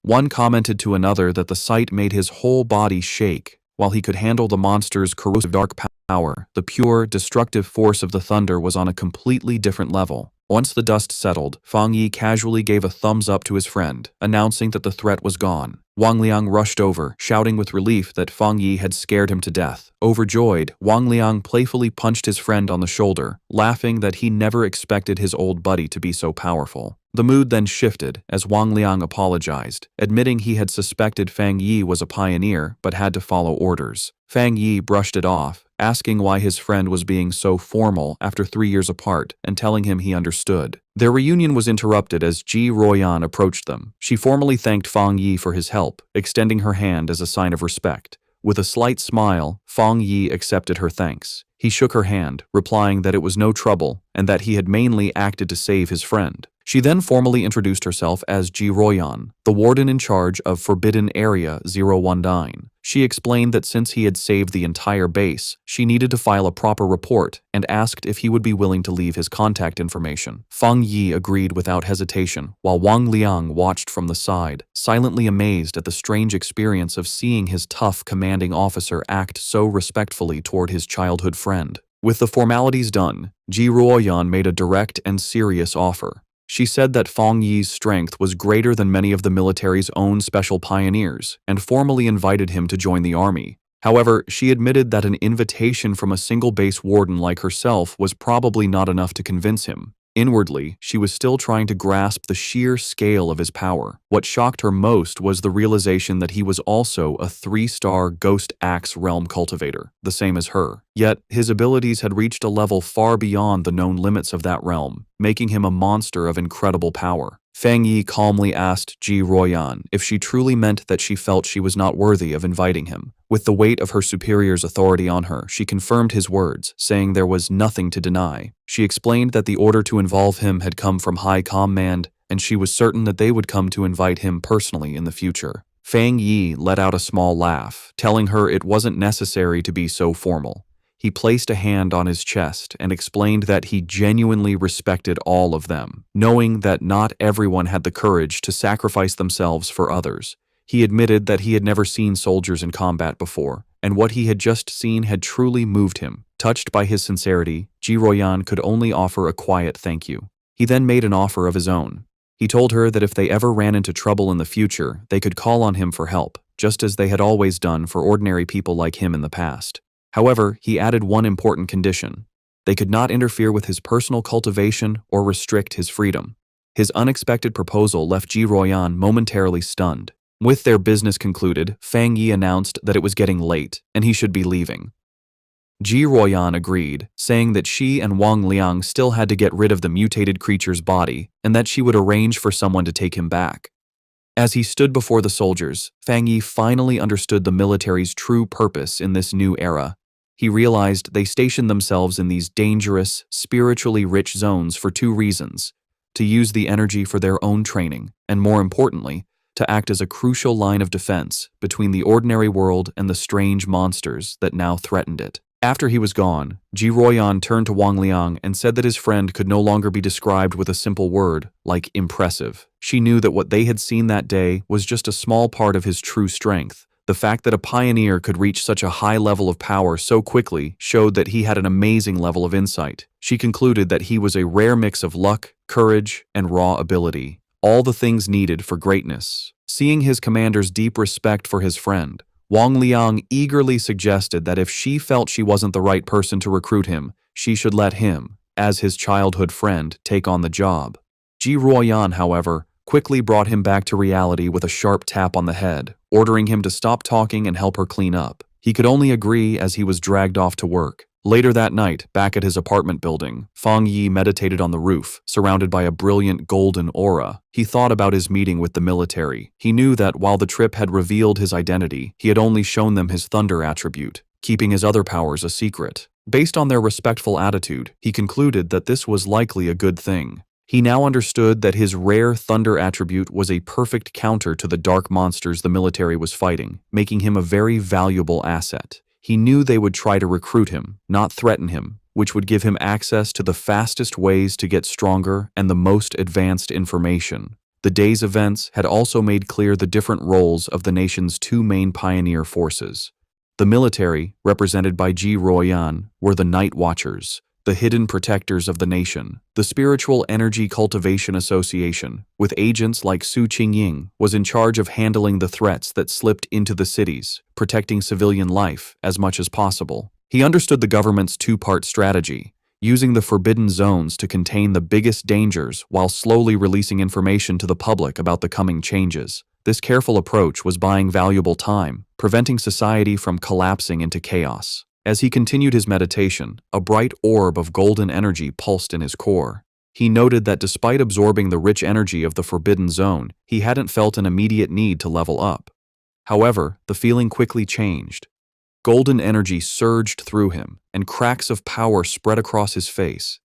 One commented to another that the sight made his whole body shake. While he could handle the monster's corrosive dark power, the pure, destructive force of the thunder was on a completely different level. Once the dust settled, Fang Yi casually gave a thumbs up to his friend, announcing that the threat was gone. Wang Liang rushed over, shouting with relief that Fang Yi had scared him to death. Overjoyed, Wang Liang playfully punched his friend on the shoulder, laughing that he never expected his old buddy to be so powerful. The mood then shifted as Wang Liang apologized, admitting he had suspected Fang Yi was a pioneer but had to follow orders. Fang Yi brushed it off, asking why his friend was being so formal after 3 years apart and telling him he understood. Their reunion was interrupted as Ji Ruoyan approached them. She formally thanked Fang Yi for his help, extending her hand as a sign of respect. With a slight smile, Fang Yi accepted her thanks. He shook her hand, replying that it was no trouble and that he had mainly acted to save his friend. She then formally introduced herself as Ji Ruoyan, the warden in charge of Forbidden Area 019. She explained that since he had saved the entire base, she needed to file a proper report and asked if he would be willing to leave his contact information. Fang Yi agreed without hesitation, while Wang Liang watched from the side, silently amazed at the strange experience of seeing his tough commanding officer act so respectfully toward his childhood friend. With the formalities done, Ji Ruoyan made a direct and serious offer. She said that Fang Yi's strength was greater than many of the military's own special pioneers and formally invited him to join the army. However, she admitted that an invitation from a single base warden like herself was probably not enough to convince him. Inwardly, she was still trying to grasp the sheer scale of his power. What shocked her most was the realization that he was also a 3-star Ghost Axe realm cultivator, the same as her. Yet, his abilities had reached a level far beyond the known limits of that realm, making him a monster of incredible power. Fang Yi calmly asked Ji Ruoyan if she truly meant that she felt she was not worthy of inviting him. With the weight of her superior's authority on her, she confirmed his words, saying there was nothing to deny. She explained that the order to involve him had come from High Command, and she was certain that they would come to invite him personally in the future. Fang Yi let out a small laugh, telling her it wasn't necessary to be so formal. He placed a hand on his chest and explained that he genuinely respected all of them, knowing that not everyone had the courage to sacrifice themselves for others. He admitted that he had never seen soldiers in combat before, and what he had just seen had truly moved him. Touched by his sincerity, Ji Ruoyan could only offer a quiet thank you. He then made an offer of his own. He told her that if they ever ran into trouble in the future, they could call on him for help, just as they had always done for ordinary people like him in the past. However, he added one important condition. They could not interfere with his personal cultivation or restrict his freedom. His unexpected proposal left Ji Ruoyan momentarily stunned. With their business concluded, Fang Yi announced that it was getting late and he should be leaving. Ji Ruoyan agreed, saying that she and Wang Liang still had to get rid of the mutated creature's body and that she would arrange for someone to take him back. As he stood before the soldiers, Fang Yi finally understood the military's true purpose in this new era. He realized they stationed themselves in these dangerous, spiritually rich zones for 2 reasons: to use the energy for their own training, and more importantly, to act as a crucial line of defense between the ordinary world and the strange monsters that now threatened it. After he was gone, Ji Ruoyan turned to Wang Liang and said that his friend could no longer be described with a simple word, like impressive. She knew that what they had seen that day was just a small part of his true strength. The fact that a pioneer could reach such a high level of power so quickly showed that he had an amazing level of insight. She concluded that he was a rare mix of luck, courage, and raw ability, all the things needed for greatness. Seeing his commander's deep respect for his friend, Wang Liang eagerly suggested that if she felt she wasn't the right person to recruit him, she should let him, as his childhood friend, take on the job. Ji Ruoyan, however, quickly brought him back to reality with a sharp tap on the head, ordering him to stop talking and help her clean up. He could only agree as he was dragged off to work. Later that night, back at his apartment building, Fang Yi meditated on the roof, surrounded by a brilliant golden aura. He thought about his meeting with the military. He knew that while the trip had revealed his identity, he had only shown them his thunder attribute, keeping his other powers a secret. Based on their respectful attitude, he concluded that this was likely a good thing. He now understood that his rare thunder attribute was a perfect counter to the dark monsters the military was fighting, making him a very valuable asset. He knew they would try to recruit him, not threaten him, which would give him access to the fastest ways to get stronger and the most advanced information. The day's events had also made clear the different roles of the nation's two main pioneer forces. The military, represented by Ji Royan, were the Night Watchers, the hidden protectors of the nation. The Spiritual Energy Cultivation Association, with agents like Su Qingying, was in charge of handling the threats that slipped into the cities, protecting civilian life as much as possible. He understood the government's two-part strategy, using the forbidden zones to contain the biggest dangers while slowly releasing information to the public about the coming changes. This careful approach was buying valuable time, preventing society from collapsing into chaos. As he continued his meditation, a bright orb of golden energy pulsed in his core. He noted that despite absorbing the rich energy of the forbidden zone, he hadn't felt an immediate need to level up. However, the feeling quickly changed. Golden energy surged through him, and cracks of power spread across his face.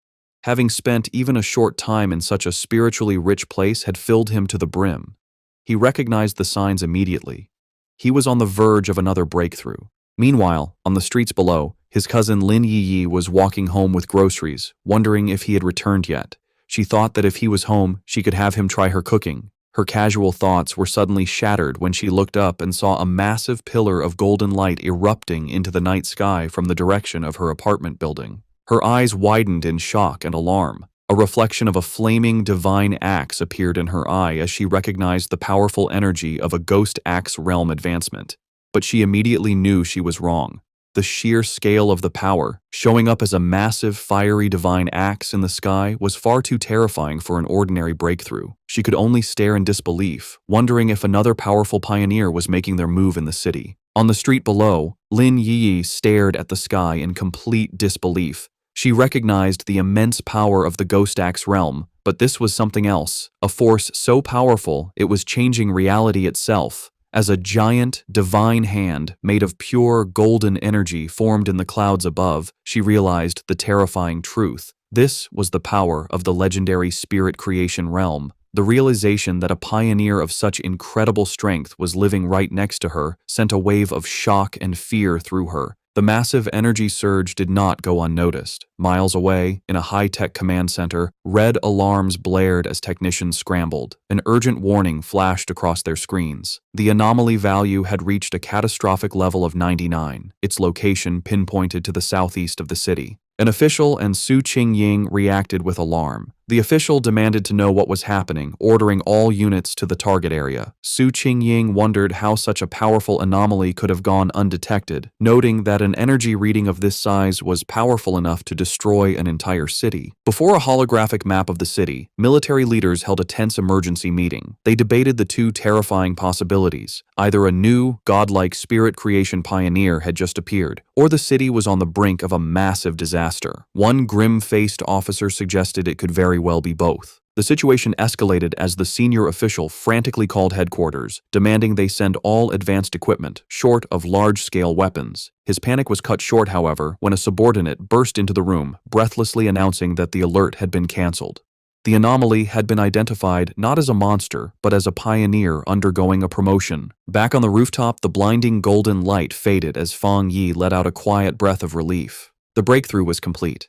Having spent even a short time in such a spiritually rich place had filled him to the brim. He recognized the signs immediately. He was on the verge of another breakthrough. Meanwhile, on the streets below, his cousin Lin Yi was walking home with groceries, wondering if he had returned yet. She thought that if he was home, she could have him try her cooking. Her casual thoughts were suddenly shattered when she looked up and saw a massive pillar of golden light erupting into the night sky from the direction of her apartment building. Her eyes widened in shock and alarm. A reflection of a flaming divine axe appeared in her eye as she recognized the powerful energy of a ghost axe realm advancement. But she immediately knew she was wrong. The sheer scale of the power, showing up as a massive fiery divine axe in the sky, was far too terrifying for an ordinary breakthrough. She could only stare in disbelief, wondering if another powerful pioneer was making their move in the city. On the street below, Lin Yi stared at the sky in complete disbelief. She recognized the immense power of the ghost axe realm, but this was something else, a force so powerful it was changing reality itself. As a giant, divine hand made of pure golden energy formed in the clouds above, she realized the terrifying truth. This was the power of the legendary spirit creation realm. The realization that a pioneer of such incredible strength was living right next to her sent a wave of shock and fear through her. The massive energy surge did not go unnoticed. Miles away, in a high-tech command center, red alarms blared as technicians scrambled. An urgent warning flashed across their screens. The anomaly value had reached a catastrophic level of 99, its location pinpointed to the southeast of the city. An official and Su Qingying reacted with alarm. The official demanded to know what was happening, ordering all units to the target area. Su Qingying wondered how such a powerful anomaly could have gone undetected, noting that an energy reading of this size was powerful enough to destroy an entire city. Before a holographic map of the city, military leaders held a tense emergency meeting. They debated the two terrifying possibilities. Either a new, godlike spirit creation pioneer had just appeared, or the city was on the brink of a massive disaster. One grim-faced officer suggested it could very well be both. The situation escalated as the senior official frantically called headquarters, demanding they send all advanced equipment, short of large-scale weapons. His panic was cut short, however, when a subordinate burst into the room, breathlessly announcing that the alert had been cancelled. The anomaly had been identified not as a monster, but as a pioneer undergoing a promotion. Back on the rooftop, the blinding golden light faded as Fang Yi let out a quiet breath of relief. The breakthrough was complete.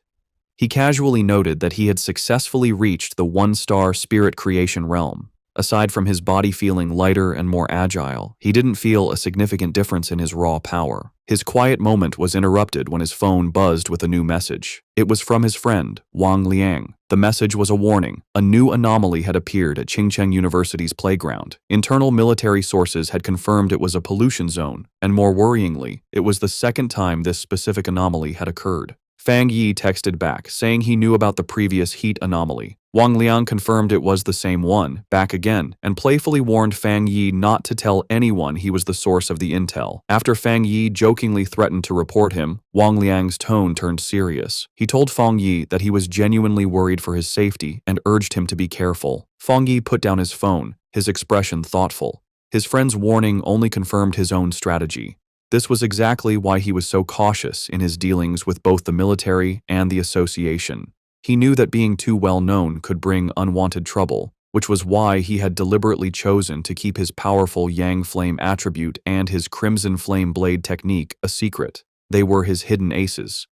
He casually noted that he had successfully reached the one-star spirit creation realm. Aside from his body feeling lighter and more agile, he didn't feel a significant difference in his raw power. His quiet moment was interrupted when his phone buzzed with a new message. It was from his friend, Wang Liang. The message was a warning. A new anomaly had appeared at Qingcheng University's playground. Internal military sources had confirmed it was a pollution zone, and more worryingly, it was the second time this specific anomaly had occurred. Fang Yi texted back, saying he knew about the previous heat anomaly. Wang Liang confirmed it was the same one, back again, and playfully warned Fang Yi not to tell anyone he was the source of the intel. After Fang Yi jokingly threatened to report him, Wang Liang's tone turned serious. He told Fang Yi that he was genuinely worried for his safety and urged him to be careful. Fang Yi put down his phone, his expression thoughtful. His friend's warning only confirmed his own strategy. This was exactly why he was so cautious in his dealings with both the military and the association. He knew that being too well known could bring unwanted trouble, which was why he had deliberately chosen to keep his powerful Yang Flame attribute and his Crimson Flame Blade technique a secret. They were his hidden aces.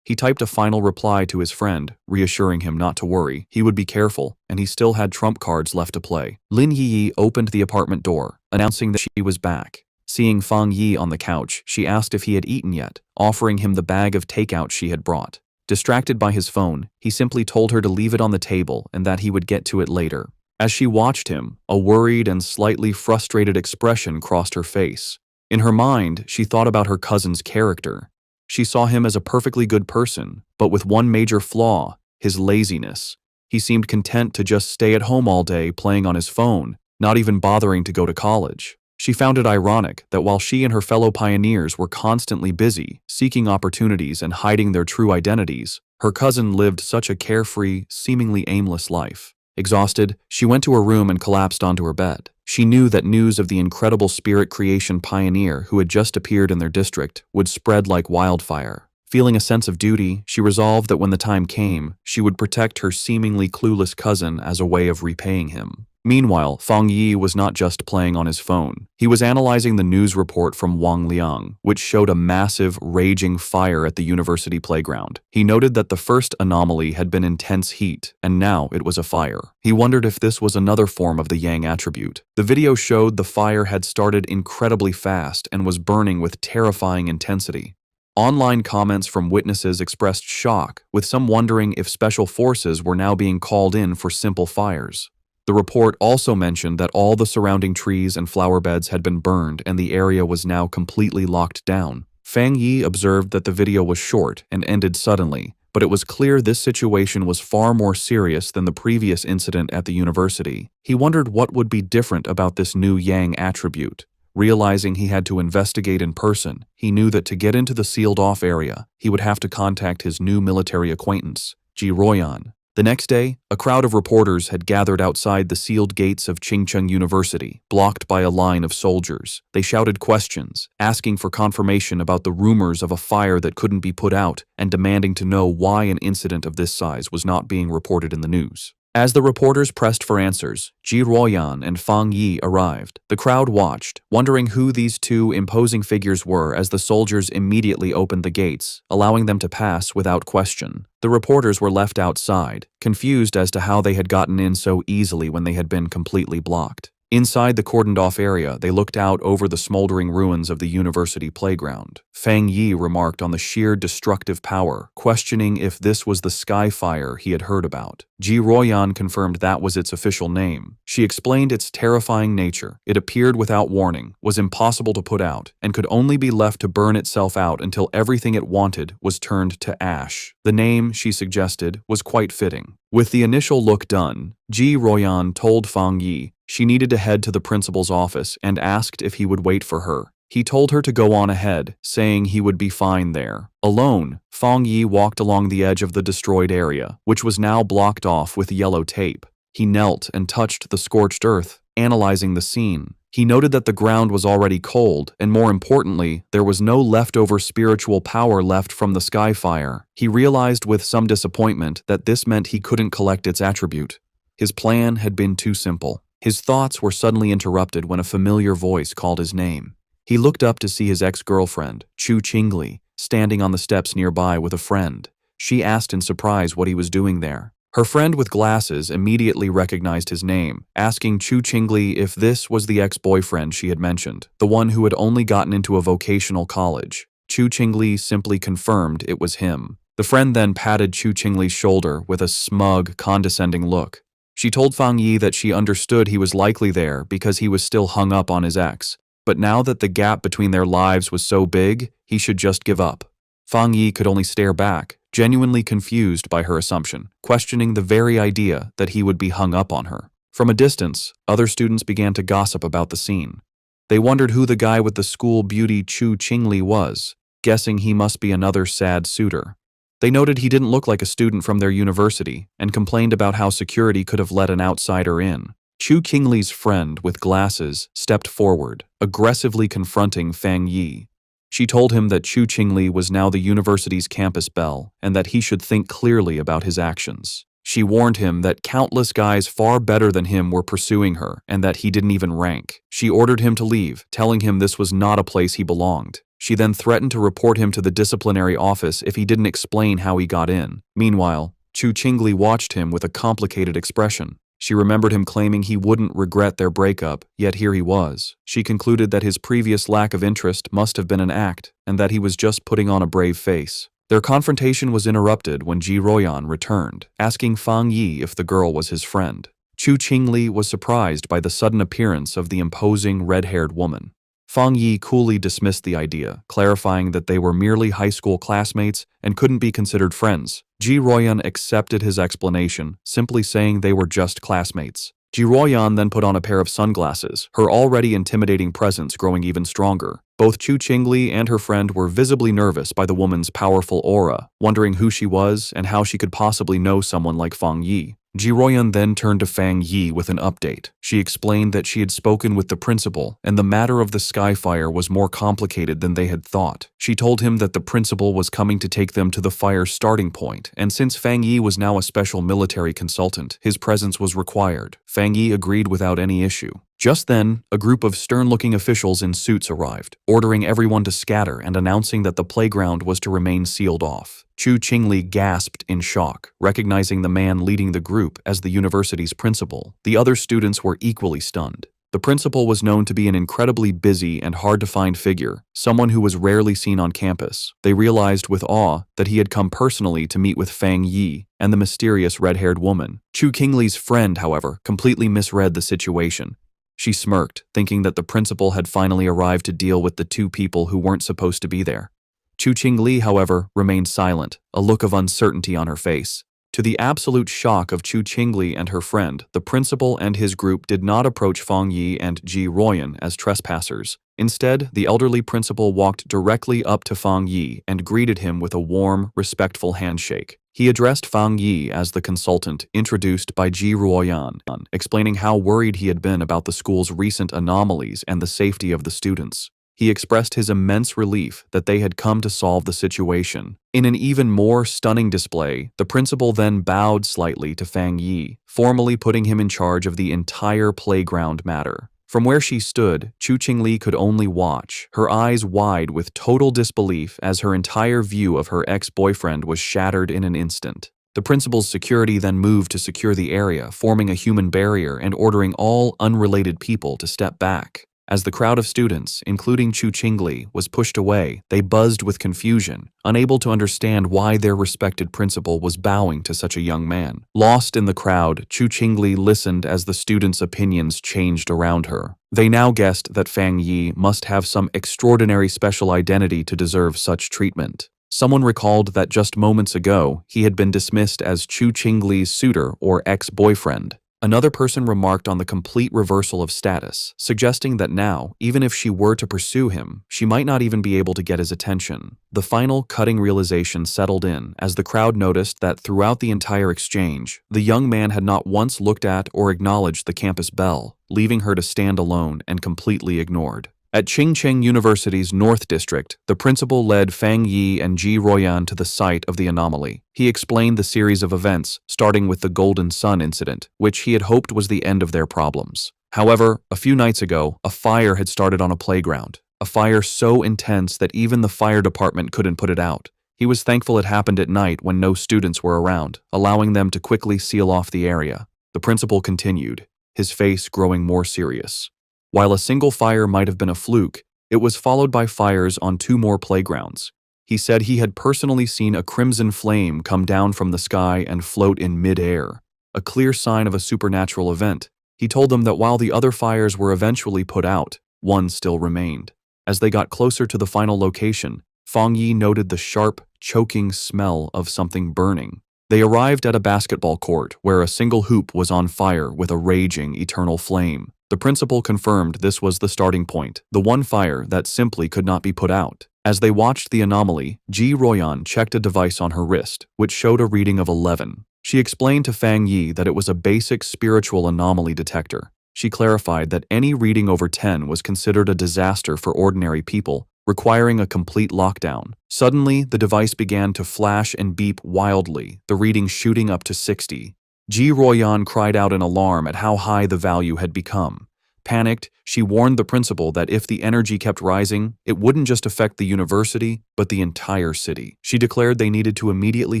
He typed a final reply to his friend, reassuring him not to worry, he would be careful, and he still had trump cards left to play. Lin Yi opened the apartment door, announcing that she was back. Seeing Fang Yi on the couch, she asked if he had eaten yet, offering him the bag of takeout she had brought. Distracted by his phone, he simply told her to leave it on the table and that he would get to it later. As she watched him, a worried and slightly frustrated expression crossed her face. In her mind, she thought about her cousin's character. She saw him as a perfectly good person, but with one major flaw, his laziness. He seemed content to just stay at home all day playing on his phone, not even bothering to go to college. She found it ironic that while she and her fellow pioneers were constantly busy, seeking opportunities and hiding their true identities, her cousin lived such a carefree, seemingly aimless life. Exhausted, she went to her room and collapsed onto her bed. She knew that news of the incredible spirit creation pioneer who had just appeared in their district would spread like wildfire. Feeling a sense of duty, she resolved that when the time came, she would protect her seemingly clueless cousin as a way of repaying him. Meanwhile, Fang Yi was not just playing on his phone. He was analyzing the news report from Wang Liang, which showed a massive, raging fire at the university playground. He noted that the first anomaly had been intense heat, and now it was a fire. He wondered if this was another form of the Yang attribute. The video showed the fire had started incredibly fast and was burning with terrifying intensity. Online comments from witnesses expressed shock, with some wondering if special forces were now being called in for simple fires. The report also mentioned that all the surrounding trees and flower beds had been burned and the area was now completely locked down. Fang Yi observed that the video was short and ended suddenly, but it was clear this situation was far more serious than the previous incident at the university. He wondered what would be different about this new Yang attribute. Realizing he had to investigate in person, he knew that to get into the sealed-off area, he would have to contact his new military acquaintance, Ji Royan. The next day, a crowd of reporters had gathered outside the sealed gates of Chingcheng University, blocked by a line of soldiers. They shouted questions, asking for confirmation about the rumors of a fire that couldn't be put out, and demanding to know why an incident of this size was not being reported in the news. As the reporters pressed for answers, Ji Ruoyan and Fang Yi arrived. The crowd watched, wondering who these two imposing figures were as the soldiers immediately opened the gates, allowing them to pass without question. The reporters were left outside, confused as to how they had gotten in so easily when they had been completely blocked. Inside the cordoned-off area, they looked out over the smoldering ruins of the university playground. Fang Yi remarked on the sheer destructive power, questioning if this was the sky fire he had heard about. Ji Ruoyan confirmed that was its official name. She explained its terrifying nature. It appeared without warning, was impossible to put out, and could only be left to burn itself out until everything it wanted was turned to ash. The name, she suggested, was quite fitting. With the initial look done, Ji Ruoyan told Fang Yi she needed to head to the principal's office and asked if he would wait for her. He told her to go on ahead, saying he would be fine there. Alone, Fang Yi walked along the edge of the destroyed area, which was now blocked off with yellow tape. He knelt and touched the scorched earth, analyzing the scene. He noted that the ground was already cold, and more importantly, there was no leftover spiritual power left from the sky fire. He realized with some disappointment that this meant he couldn't collect its attribute. His plan had been too simple. His thoughts were suddenly interrupted when a familiar voice called his name. He looked up to see his ex-girlfriend, Chu Qingli, standing on the steps nearby with a friend. She asked in surprise what he was doing there. Her friend with glasses immediately recognized his name, asking Chu Qingli if this was the ex-boyfriend she had mentioned, the one who had only gotten into a vocational college. Chu Qingli simply confirmed it was him. The friend then patted Chu Qingli's shoulder with a smug, condescending look. She told Fang Yi that she understood he was likely there because he was still hung up on his ex, but now that the gap between their lives was so big, he should just give up. Fang Yi could only stare back, genuinely confused by her assumption, questioning the very idea that he would be hung up on her. From a distance, other students began to gossip about the scene. They wondered who the guy with the school beauty Chu Qingli was, guessing he must be another sad suitor. They noted he didn't look like a student from their university and complained about how security could have let an outsider in. Chu Qingli's friend with glasses stepped forward, aggressively confronting Fang Yi. She told him that Chu Qingli was now the university's campus belle and that he should think clearly about his actions. She warned him that countless guys far better than him were pursuing her and that he didn't even rank. She ordered him to leave, telling him this was not a place he belonged. She then threatened to report him to the disciplinary office if he didn't explain how he got in. Meanwhile, Chu Qingli watched him with a complicated expression. She remembered him claiming he wouldn't regret their breakup, yet here he was. She concluded that his previous lack of interest must have been an act, and that he was just putting on a brave face. Their confrontation was interrupted when Ji Royan returned, asking Fang Yi if the girl was his friend. Chu Qingli was surprised by the sudden appearance of the imposing red-haired woman. Fang Yi coolly dismissed the idea, clarifying that they were merely high school classmates and couldn't be considered friends. Ji Royan accepted his explanation, simply saying they were just classmates. Ji Royan then put on a pair of sunglasses, her already intimidating presence growing even stronger. Both Chu Qingli and her friend were visibly nervous by the woman's powerful aura, wondering who she was and how she could possibly know someone like Fang Yi. Ji Royan then turned to Fang Yi with an update. She explained that she had spoken with the principal, and the matter of the Skyfire was more complicated than they had thought. She told him that the principal was coming to take them to the fire's starting point, and since Fang Yi was now a special military consultant, his presence was required. Fang Yi agreed without any issue. Just then, a group of stern-looking officials in suits arrived, ordering everyone to scatter and announcing that the playground was to remain sealed off. Chu Qingli gasped in shock, recognizing the man leading the group as the university's principal. The other students were equally stunned. The principal was known to be an incredibly busy and hard-to-find figure, someone who was rarely seen on campus. They realized with awe that he had come personally to meet with Fang Yi and the mysterious red-haired woman. Chu Qingli's friend, however, completely misread the situation. She smirked, thinking that the principal had finally arrived to deal with the two people who weren't supposed to be there. Chu Qingli, however, remained silent, a look of uncertainty on her face. To the absolute shock of Chu Qingli and her friend, the principal and his group did not approach Fang Yi and Ji Royan as trespassers. Instead, the elderly principal walked directly up to Fang Yi and greeted him with a warm, respectful handshake. He addressed Fang Yi as the consultant introduced by Ji Royan, explaining how worried he had been about the school's recent anomalies and the safety of the students. He expressed his immense relief that they had come to solve the situation. In an even more stunning display, the principal then bowed slightly to Fang Yi, formally putting him in charge of the entire playground matter. From where she stood, Chu Qingli could only watch, her eyes wide with total disbelief as her entire view of her ex-boyfriend was shattered in an instant. The principal's security then moved to secure the area, forming a human barrier and ordering all unrelated people to step back. As the crowd of students, including Chu Qingli, was pushed away, they buzzed with confusion, unable to understand why their respected principal was bowing to such a young man. Lost in the crowd, Chu Qingli listened as the students' opinions changed around her. They now guessed that Fang Yi must have some extraordinary special identity to deserve such treatment. Someone recalled that just moments ago, he had been dismissed as Chu Qingli's suitor or ex-boyfriend. Another person remarked on the complete reversal of status, suggesting that now, even if she were to pursue him, she might not even be able to get his attention. The final cutting realization settled in as the crowd noticed that throughout the entire exchange, the young man had not once looked at or acknowledged the campus belle, leaving her to stand alone and completely ignored. At Qingcheng University's North District, the principal led Fang Yi and Ji Royan to the site of the anomaly. He explained the series of events, starting with the Golden Sun incident, which he had hoped was the end of their problems. However, a few nights ago, a fire had started on a playground. A fire so intense that even the fire department couldn't put it out. He was thankful it happened at night when no students were around, allowing them to quickly seal off the area. The principal continued, his face growing more serious. While a single fire might have been a fluke, it was followed by fires on 2 more playgrounds. He said he had personally seen a crimson flame come down from the sky and float in mid-air, a clear sign of a supernatural event. He told them that while the other fires were eventually put out, one still remained. As they got closer to the final location, Fang Yi noted the sharp, choking smell of something burning. They arrived at a basketball court where a single hoop was on fire with a raging eternal flame. The principal confirmed this was the starting point, the one fire that simply could not be put out. As they watched the anomaly, Ji Royan checked a device on her wrist, which showed a reading of 11. She explained to Fang Yi that it was a basic spiritual anomaly detector. She clarified that any reading over 10 was considered a disaster for ordinary people, requiring a complete lockdown. Suddenly, the device began to flash and beep wildly, the reading shooting up to 60. Ji Royan cried out in alarm at how high the value had become. Panicked, she warned the principal that if the energy kept rising, it wouldn't just affect the university, but the entire city. She declared they needed to immediately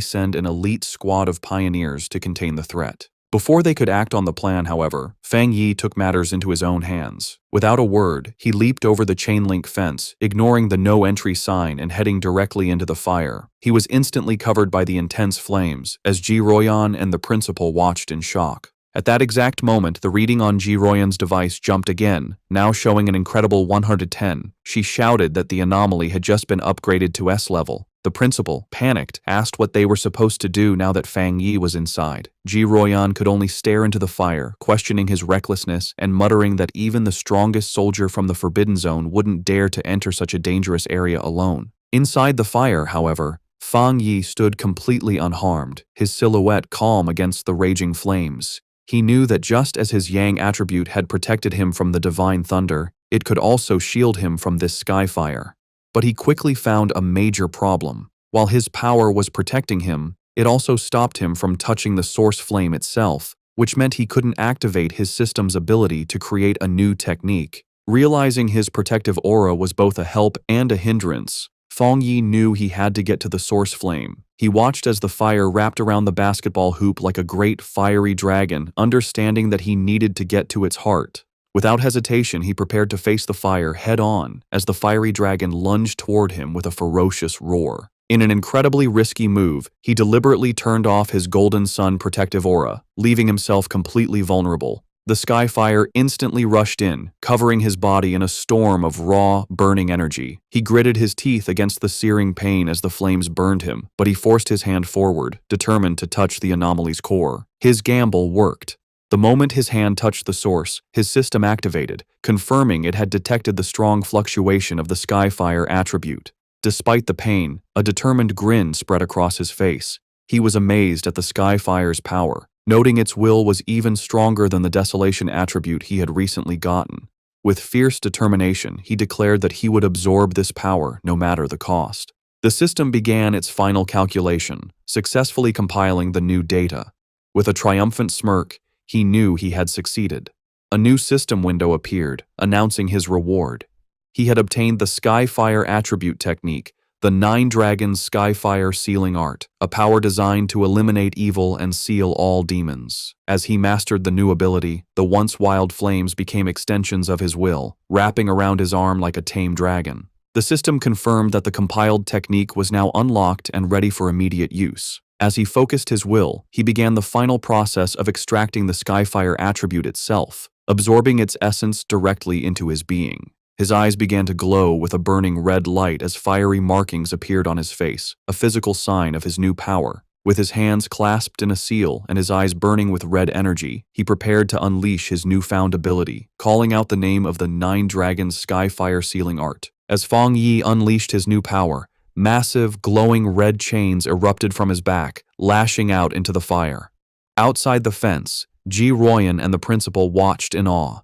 send an elite squad of pioneers to contain the threat. Before they could act on the plan, however, Fang Yi took matters into his own hands. Without a word, he leaped over the chain-link fence, ignoring the no-entry sign and heading directly into the fire. He was instantly covered by the intense flames, as Ji Royan and the principal watched in shock. At that exact moment, the reading on Ji Royan's device jumped again, now showing an incredible 110. She shouted that the anomaly had just been upgraded to S level. The principal, panicked, asked what they were supposed to do now that Fang Yi was inside. Ji Royan could only stare into the fire, questioning his recklessness and muttering that even the strongest soldier from the Forbidden Zone wouldn't dare to enter such a dangerous area alone. Inside the fire, however, Fang Yi stood completely unharmed, his silhouette calm against the raging flames. He knew that just as his Yang attribute had protected him from the divine thunder, it could also shield him from this sky fire. But he quickly found a major problem. While his power was protecting him, it also stopped him from touching the source flame itself, which meant he couldn't activate his system's ability to create a new technique. Realizing his protective aura was both a help and a hindrance, Fang Yi knew he had to get to the source flame. He watched as the fire wrapped around the basketball hoop like a great fiery dragon, understanding that he needed to get to its heart. Without hesitation, he prepared to face the fire head-on as the fiery dragon lunged toward him with a ferocious roar. In an incredibly risky move, he deliberately turned off his Golden Sun protective aura, leaving himself completely vulnerable. The sky fire instantly rushed in, covering his body in a storm of raw, burning energy. He gritted his teeth against the searing pain as the flames burned him, but he forced his hand forward, determined to touch the anomaly's core. His gamble worked. The moment his hand touched the source, his system activated, confirming it had detected the strong fluctuation of the Skyfire attribute. Despite the pain, a determined grin spread across his face. He was amazed at the Skyfire's power, noting its will was even stronger than the Desolation attribute he had recently gotten. With fierce determination, he declared that he would absorb this power no matter the cost. The system began its final calculation, successfully compiling the new data. With a triumphant smirk, he knew he had succeeded. A new system window appeared, announcing his reward. He had obtained the Skyfire attribute technique, the 9 Dragons Skyfire Sealing Art, a power designed to eliminate evil and seal all demons. As he mastered the new ability, the once wild flames became extensions of his will, wrapping around his arm like a tame dragon. The system confirmed that the compiled technique was now unlocked and ready for immediate use. As he focused his will, he began the final process of extracting the Skyfire attribute itself, absorbing its essence directly into his being. His eyes began to glow with a burning red light as fiery markings appeared on his face, a physical sign of his new power. With his hands clasped in a seal and his eyes burning with red energy, he prepared to unleash his newfound ability, calling out the name of the 9 Dragons Skyfire Sealing Art. As Fang Yi unleashed his new power, massive, glowing red chains erupted from his back, lashing out into the fire. Outside the fence, Ji Royan and the principal watched in awe.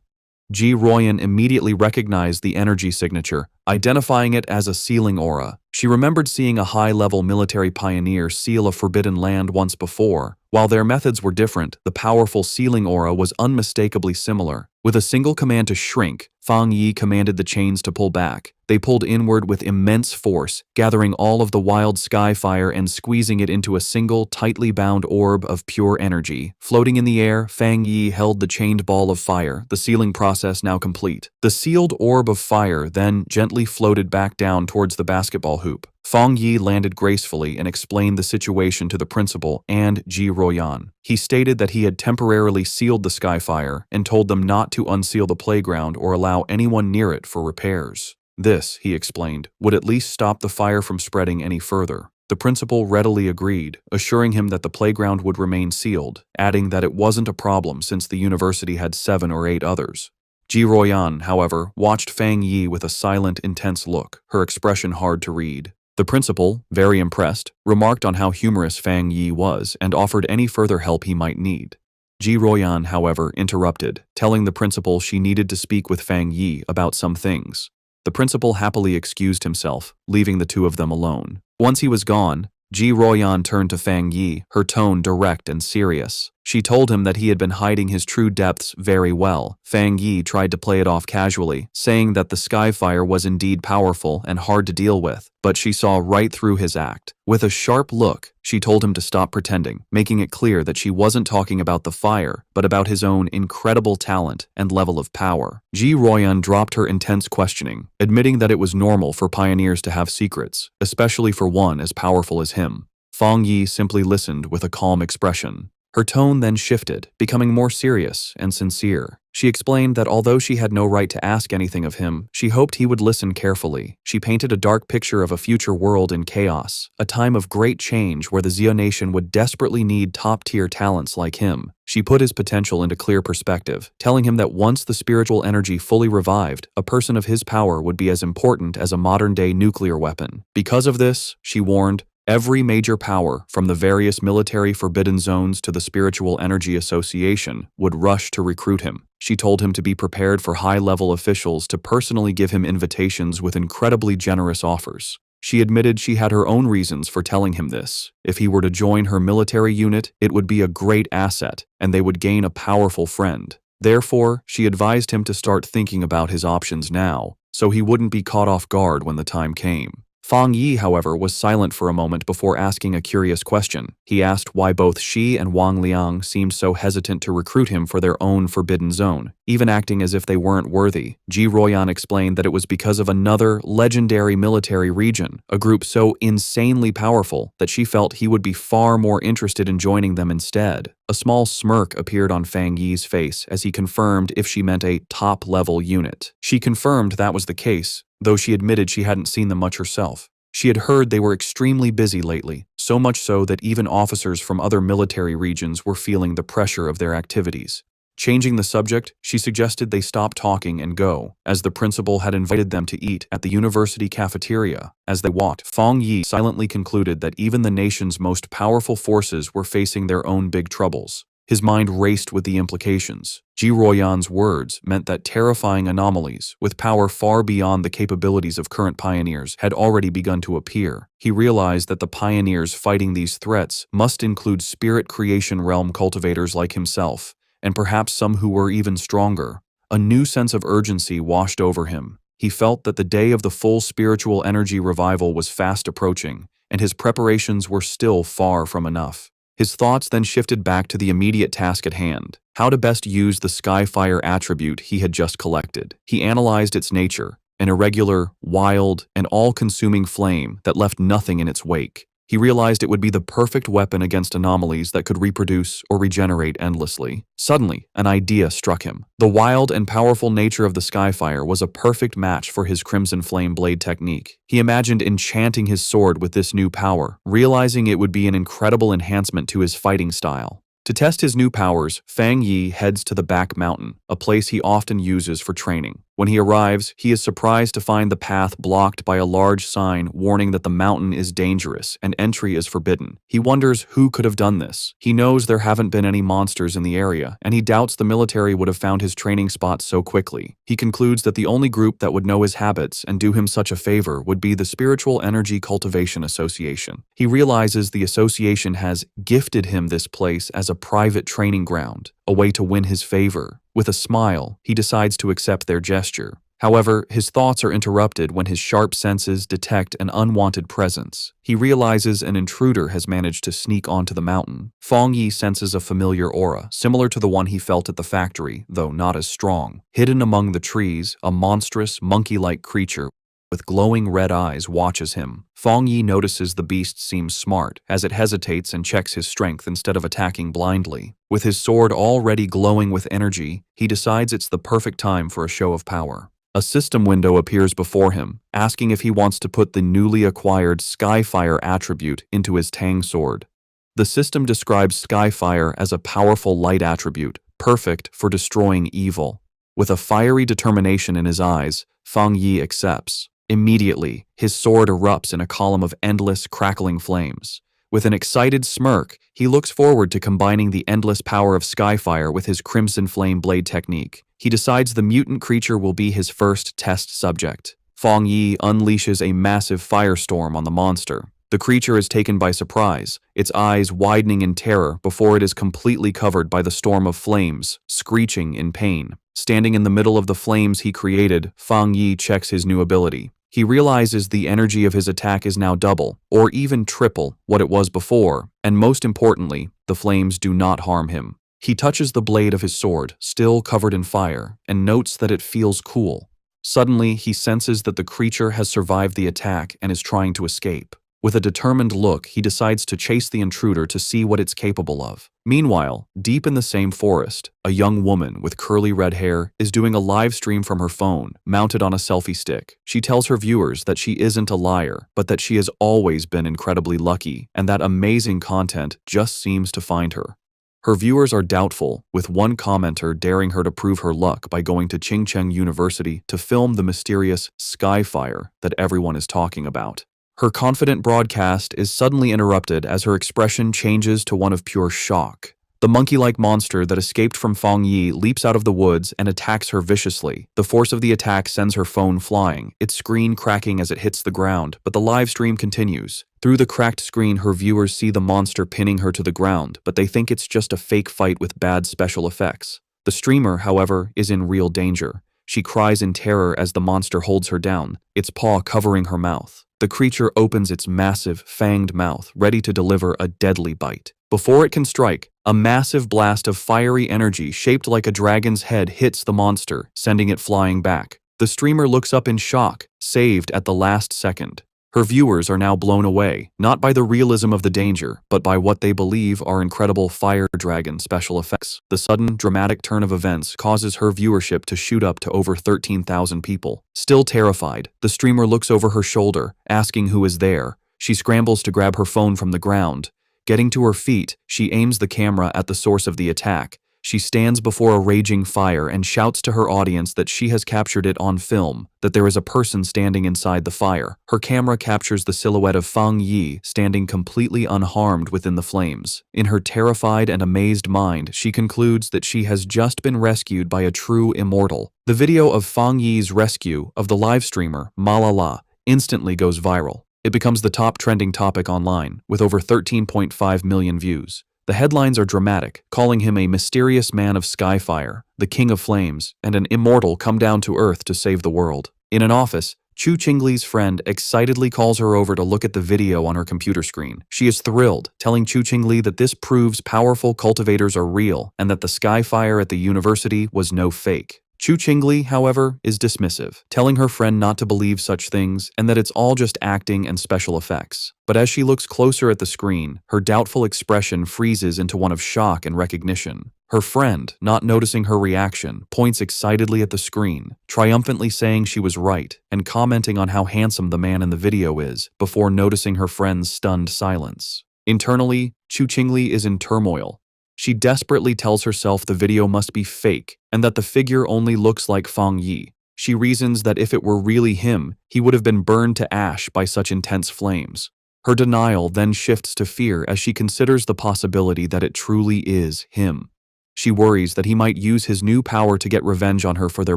Ji Royan immediately recognized the energy signature, identifying it as a sealing aura. She remembered seeing a high-level military pioneer seal a forbidden land once before. While their methods were different, the powerful sealing aura was unmistakably similar. With a single command to shrink, Fang Yi commanded the chains to pull back. They pulled inward with immense force, gathering all of the wild sky fire and squeezing it into a single, tightly bound orb of pure energy. Floating in the air, Fang Yi held the chained ball of fire, the sealing process now complete. The sealed orb of fire then gently floated back down towards the basketball hoop. Fang Yi landed gracefully and explained the situation to the principal and Ji Royan. He stated that he had temporarily sealed the Skyfire and told them not to unseal the playground or allow anyone near it for repairs. This, he explained, would at least stop the fire from spreading any further. The principal readily agreed, assuring him that the playground would remain sealed, adding that it wasn't a problem since the university had 7 or 8 others. Ji Royan, however, watched Fang Yi with a silent, intense look, her expression hard to read. The principal, very impressed, remarked on how humorous Fang Yi was and offered any further help he might need. Ji Royan, however, interrupted, telling the principal she needed to speak with Fang Yi about some things. The principal happily excused himself, leaving the two of them alone. Once he was gone, Ji Royan turned to Fang Yi, her tone direct and serious. She told him that he had been hiding his true depths very well. Fang Yi tried to play it off casually, saying that the Skyfire was indeed powerful and hard to deal with, but she saw right through his act. With a sharp look, she told him to stop pretending, making it clear that she wasn't talking about the fire, but about his own incredible talent and level of power. Ji Royan dropped her intense questioning, admitting that it was normal for pioneers to have secrets, especially for one as powerful as him. Fang Yi simply listened with a calm expression. Her tone then shifted, becoming more serious and sincere. She explained that although she had no right to ask anything of him, she hoped he would listen carefully. She painted a dark picture of a future world in chaos, a time of great change where the Xia nation would desperately need top-tier talents like him. She put his potential into clear perspective, telling him that once the spiritual energy fully revived, a person of his power would be as important as a modern-day nuclear weapon. Because of this, she warned, every major power, from the various military forbidden zones to the Spiritual Energy Association, would rush to recruit him. She told him to be prepared for high-level officials to personally give him invitations with incredibly generous offers. She admitted she had her own reasons for telling him this. If he were to join her military unit, it would be a great asset, and they would gain a powerful friend. Therefore, she advised him to start thinking about his options now, so he wouldn't be caught off guard when the time came. Fang Yi, however, was silent for a moment before asking a curious question. He asked why both she and Wang Liang seemed so hesitant to recruit him for their own forbidden zone, even acting as if they weren't worthy. Ji Royan explained that it was because of another legendary military region, a group so insanely powerful that she felt he would be far more interested in joining them instead. A small smirk appeared on Fang Yi's face as he confirmed if she meant a top-level unit. She confirmed that was the case, though she admitted she hadn't seen them much herself. She had heard they were extremely busy lately, so much so that even officers from other military regions were feeling the pressure of their activities. Changing the subject, she suggested they stop talking and go, as the principal had invited them to eat at the university cafeteria. As they walked, Fang Yi silently concluded that even the nation's most powerful forces were facing their own big troubles. His mind raced with the implications. Ji Royan's words meant that terrifying anomalies, with power far beyond the capabilities of current pioneers, had already begun to appear. He realized that the pioneers fighting these threats must include spirit creation realm cultivators like himself, and perhaps some who were even stronger. A new sense of urgency washed over him. He felt that the day of the full spiritual energy revival was fast approaching, and his preparations were still far from enough. His thoughts then shifted back to the immediate task at hand, how to best use the Skyfire attribute he had just collected. He analyzed its nature, an irregular, wild, and all-consuming flame that left nothing in its wake. He realized it would be the perfect weapon against anomalies that could reproduce or regenerate endlessly. Suddenly, an idea struck him. The wild and powerful nature of the Skyfire was a perfect match for his Crimson Flame Blade technique. He imagined enchanting his sword with this new power, realizing it would be an incredible enhancement to his fighting style. To test his new powers, Fang Yi heads to the back mountain, a place he often uses for training. When he arrives, he is surprised to find the path blocked by a large sign warning that the mountain is dangerous and entry is forbidden. He wonders who could have done this. He knows there haven't been any monsters in the area, and he doubts the military would have found his training spot so quickly. He concludes that the only group that would know his habits and do him such a favor would be the Spiritual Energy Cultivation Association. He realizes the association has gifted him this place as a private training ground, a way to win his favor. With a smile, he decides to accept their gesture. However, his thoughts are interrupted when his sharp senses detect an unwanted presence. He realizes an intruder has managed to sneak onto the mountain. Fang Yi senses a familiar aura, similar to the one he felt at the factory, though not as strong. Hidden among the trees, a monstrous, monkey-like creature with glowing red eyes watches him. Fang Yi notices the beast seems smart, as it hesitates and checks his strength instead of attacking blindly. With his sword already glowing with energy, he decides it's the perfect time for a show of power. A system window appears before him, asking if he wants to put the newly acquired Skyfire attribute into his Tang sword. The system describes Skyfire as a powerful light attribute, perfect for destroying evil. With a fiery determination in his eyes, Fang Yi accepts. Immediately, his sword erupts in a column of endless, crackling flames. With an excited smirk, he looks forward to combining the endless power of Skyfire with his Crimson Flame Blade technique. He decides the mutant creature will be his first test subject. Fang Yi unleashes a massive firestorm on the monster. The creature is taken by surprise, its eyes widening in terror before it is completely covered by the storm of flames, screeching in pain. Standing in the middle of the flames he created, Fang Yi checks his new ability. He realizes the energy of his attack is now double, or even triple, what it was before, and most importantly, the flames do not harm him. He touches the blade of his sword, still covered in fire, and notes that it feels cool. Suddenly, he senses that the creature has survived the attack and is trying to escape. With a determined look, he decides to chase the intruder to see what it's capable of. Meanwhile, deep in the same forest, a young woman with curly red hair is doing a live stream from her phone, mounted on a selfie stick. She tells her viewers that she isn't a liar, but that she has always been incredibly lucky, and that amazing content just seems to find her. Her viewers are doubtful, with one commenter daring her to prove her luck by going to Qingcheng University to film the mysterious sky fire that everyone is talking about. Her confident broadcast is suddenly interrupted as her expression changes to one of pure shock. The monkey-like monster that escaped from Fang Yi leaps out of the woods and attacks her viciously. The force of the attack sends her phone flying, its screen cracking as it hits the ground, but the live stream continues. Through the cracked screen, her viewers see the monster pinning her to the ground, but they think it's just a fake fight with bad special effects. The streamer, however, is in real danger. She cries in terror as the monster holds her down, its paw covering her mouth. The creature opens its massive, fanged mouth, ready to deliver a deadly bite. Before it can strike, a massive blast of fiery energy shaped like a dragon's head hits the monster, sending it flying back. The streamer looks up in shock, saved at the last second. Her viewers are now blown away, not by the realism of the danger, but by what they believe are incredible fire dragon special effects. The sudden, dramatic turn of events causes her viewership to shoot up to over 13,000 people. Still terrified, the streamer looks over her shoulder, asking who is there. She scrambles to grab her phone from the ground. Getting to her feet, she aims the camera at the source of the attack. She stands before a raging fire and shouts to her audience that she has captured it on film, that there is a person standing inside the fire. Her camera captures the silhouette of Fang Yi standing completely unharmed within the flames. In her terrified and amazed mind, she concludes that she has just been rescued by a true immortal. The video of Fang Yi's rescue of the live streamer, Malala, instantly goes viral. It becomes the top trending topic online, with over 13.5 million views. The headlines are dramatic, calling him a mysterious man of skyfire, the king of flames, and an immortal come down to earth to save the world. In an office, Chu Qingli's friend excitedly calls her over to look at the video on her computer screen. She is thrilled, telling Chu Qingli that this proves powerful cultivators are real and that the skyfire at the university was no fake. Chu Qingli, however, is dismissive, telling her friend not to believe such things and that it's all just acting and special effects. But as she looks closer at the screen, her doubtful expression freezes into one of shock and recognition. Her friend, not noticing her reaction, points excitedly at the screen, triumphantly saying she was right and commenting on how handsome the man in the video is before noticing her friend's stunned silence. Internally, Chu Qingli is in turmoil. She desperately tells herself the video must be fake and that the figure only looks like Fang Yi. She reasons that if it were really him, he would have been burned to ash by such intense flames. Her denial then shifts to fear as she considers the possibility that it truly is him. She worries that he might use his new power to get revenge on her for their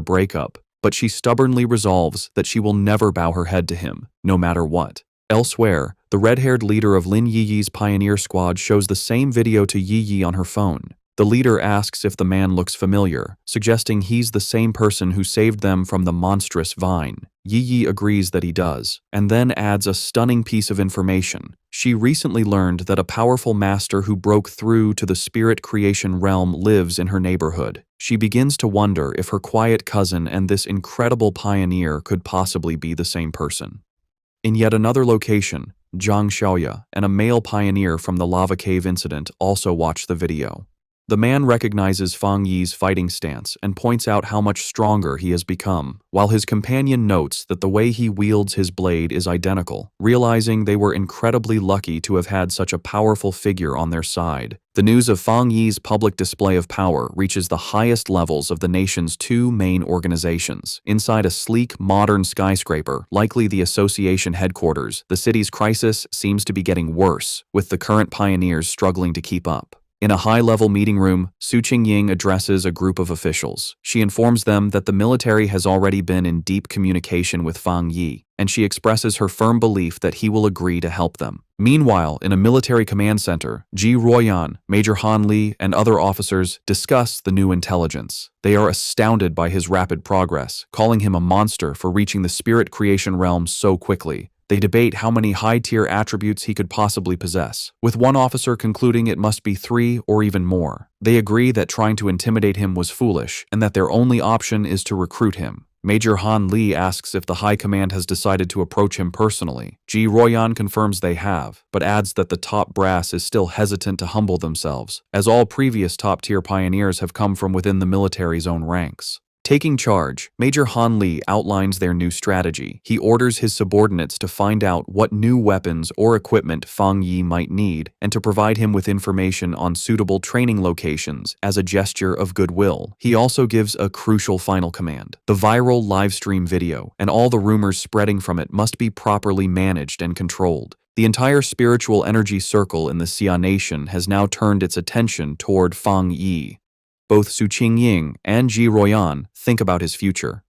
breakup, but she stubbornly resolves that she will never bow her head to him, no matter what. Elsewhere, the red-haired leader of Lin Yiyi's pioneer squad shows the same video to Yiyi on her phone. The leader asks if the man looks familiar, suggesting he's the same person who saved them from the monstrous vine. Yiyi agrees that he does, and then adds a stunning piece of information. She recently learned that a powerful master who broke through to the spirit creation realm lives in her neighborhood. She begins to wonder if her quiet cousin and this incredible pioneer could possibly be the same person. In yet another location, Zhang Xiaoya and a male pioneer from the lava cave incident also watch the video. The man recognizes Fang Yi's fighting stance and points out how much stronger he has become, while his companion notes that the way he wields his blade is identical, realizing they were incredibly lucky to have had such a powerful figure on their side. The news of Fang Yi's public display of power reaches the highest levels of the nation's two main organizations. Inside a sleek, modern skyscraper, likely the association headquarters, the city's crisis seems to be getting worse, with the current pioneers struggling to keep up. In a high-level meeting room, Su Qingying addresses a group of officials. She informs them that the military has already been in deep communication with Fang Yi, and she expresses her firm belief that he will agree to help them. Meanwhile, in a military command center, Ji Ruoyan, Major Han Li, and other officers discuss the new intelligence. They are astounded by his rapid progress, calling him a monster for reaching the spirit creation realm so quickly. They debate how many high-tier attributes he could possibly possess, with one officer concluding it must be 3 or even more. They agree that trying to intimidate him was foolish, and that their only option is to recruit him. Major Han Li asks if the High Command has decided to approach him personally. Ji Ruoyan confirms they have, but adds that the top brass is still hesitant to humble themselves, as all previous top-tier pioneers have come from within the military's own ranks. Taking charge, Major Han Li outlines their new strategy. He orders his subordinates to find out what new weapons or equipment Fang Yi might need and to provide him with information on suitable training locations as a gesture of goodwill. He also gives a crucial final command. The viral livestream video and all the rumors spreading from it must be properly managed and controlled. The entire spiritual energy circle in the Xia Nation has now turned its attention toward Fang Yi. Both Su Qingying and Ji Ruoyan think about his future.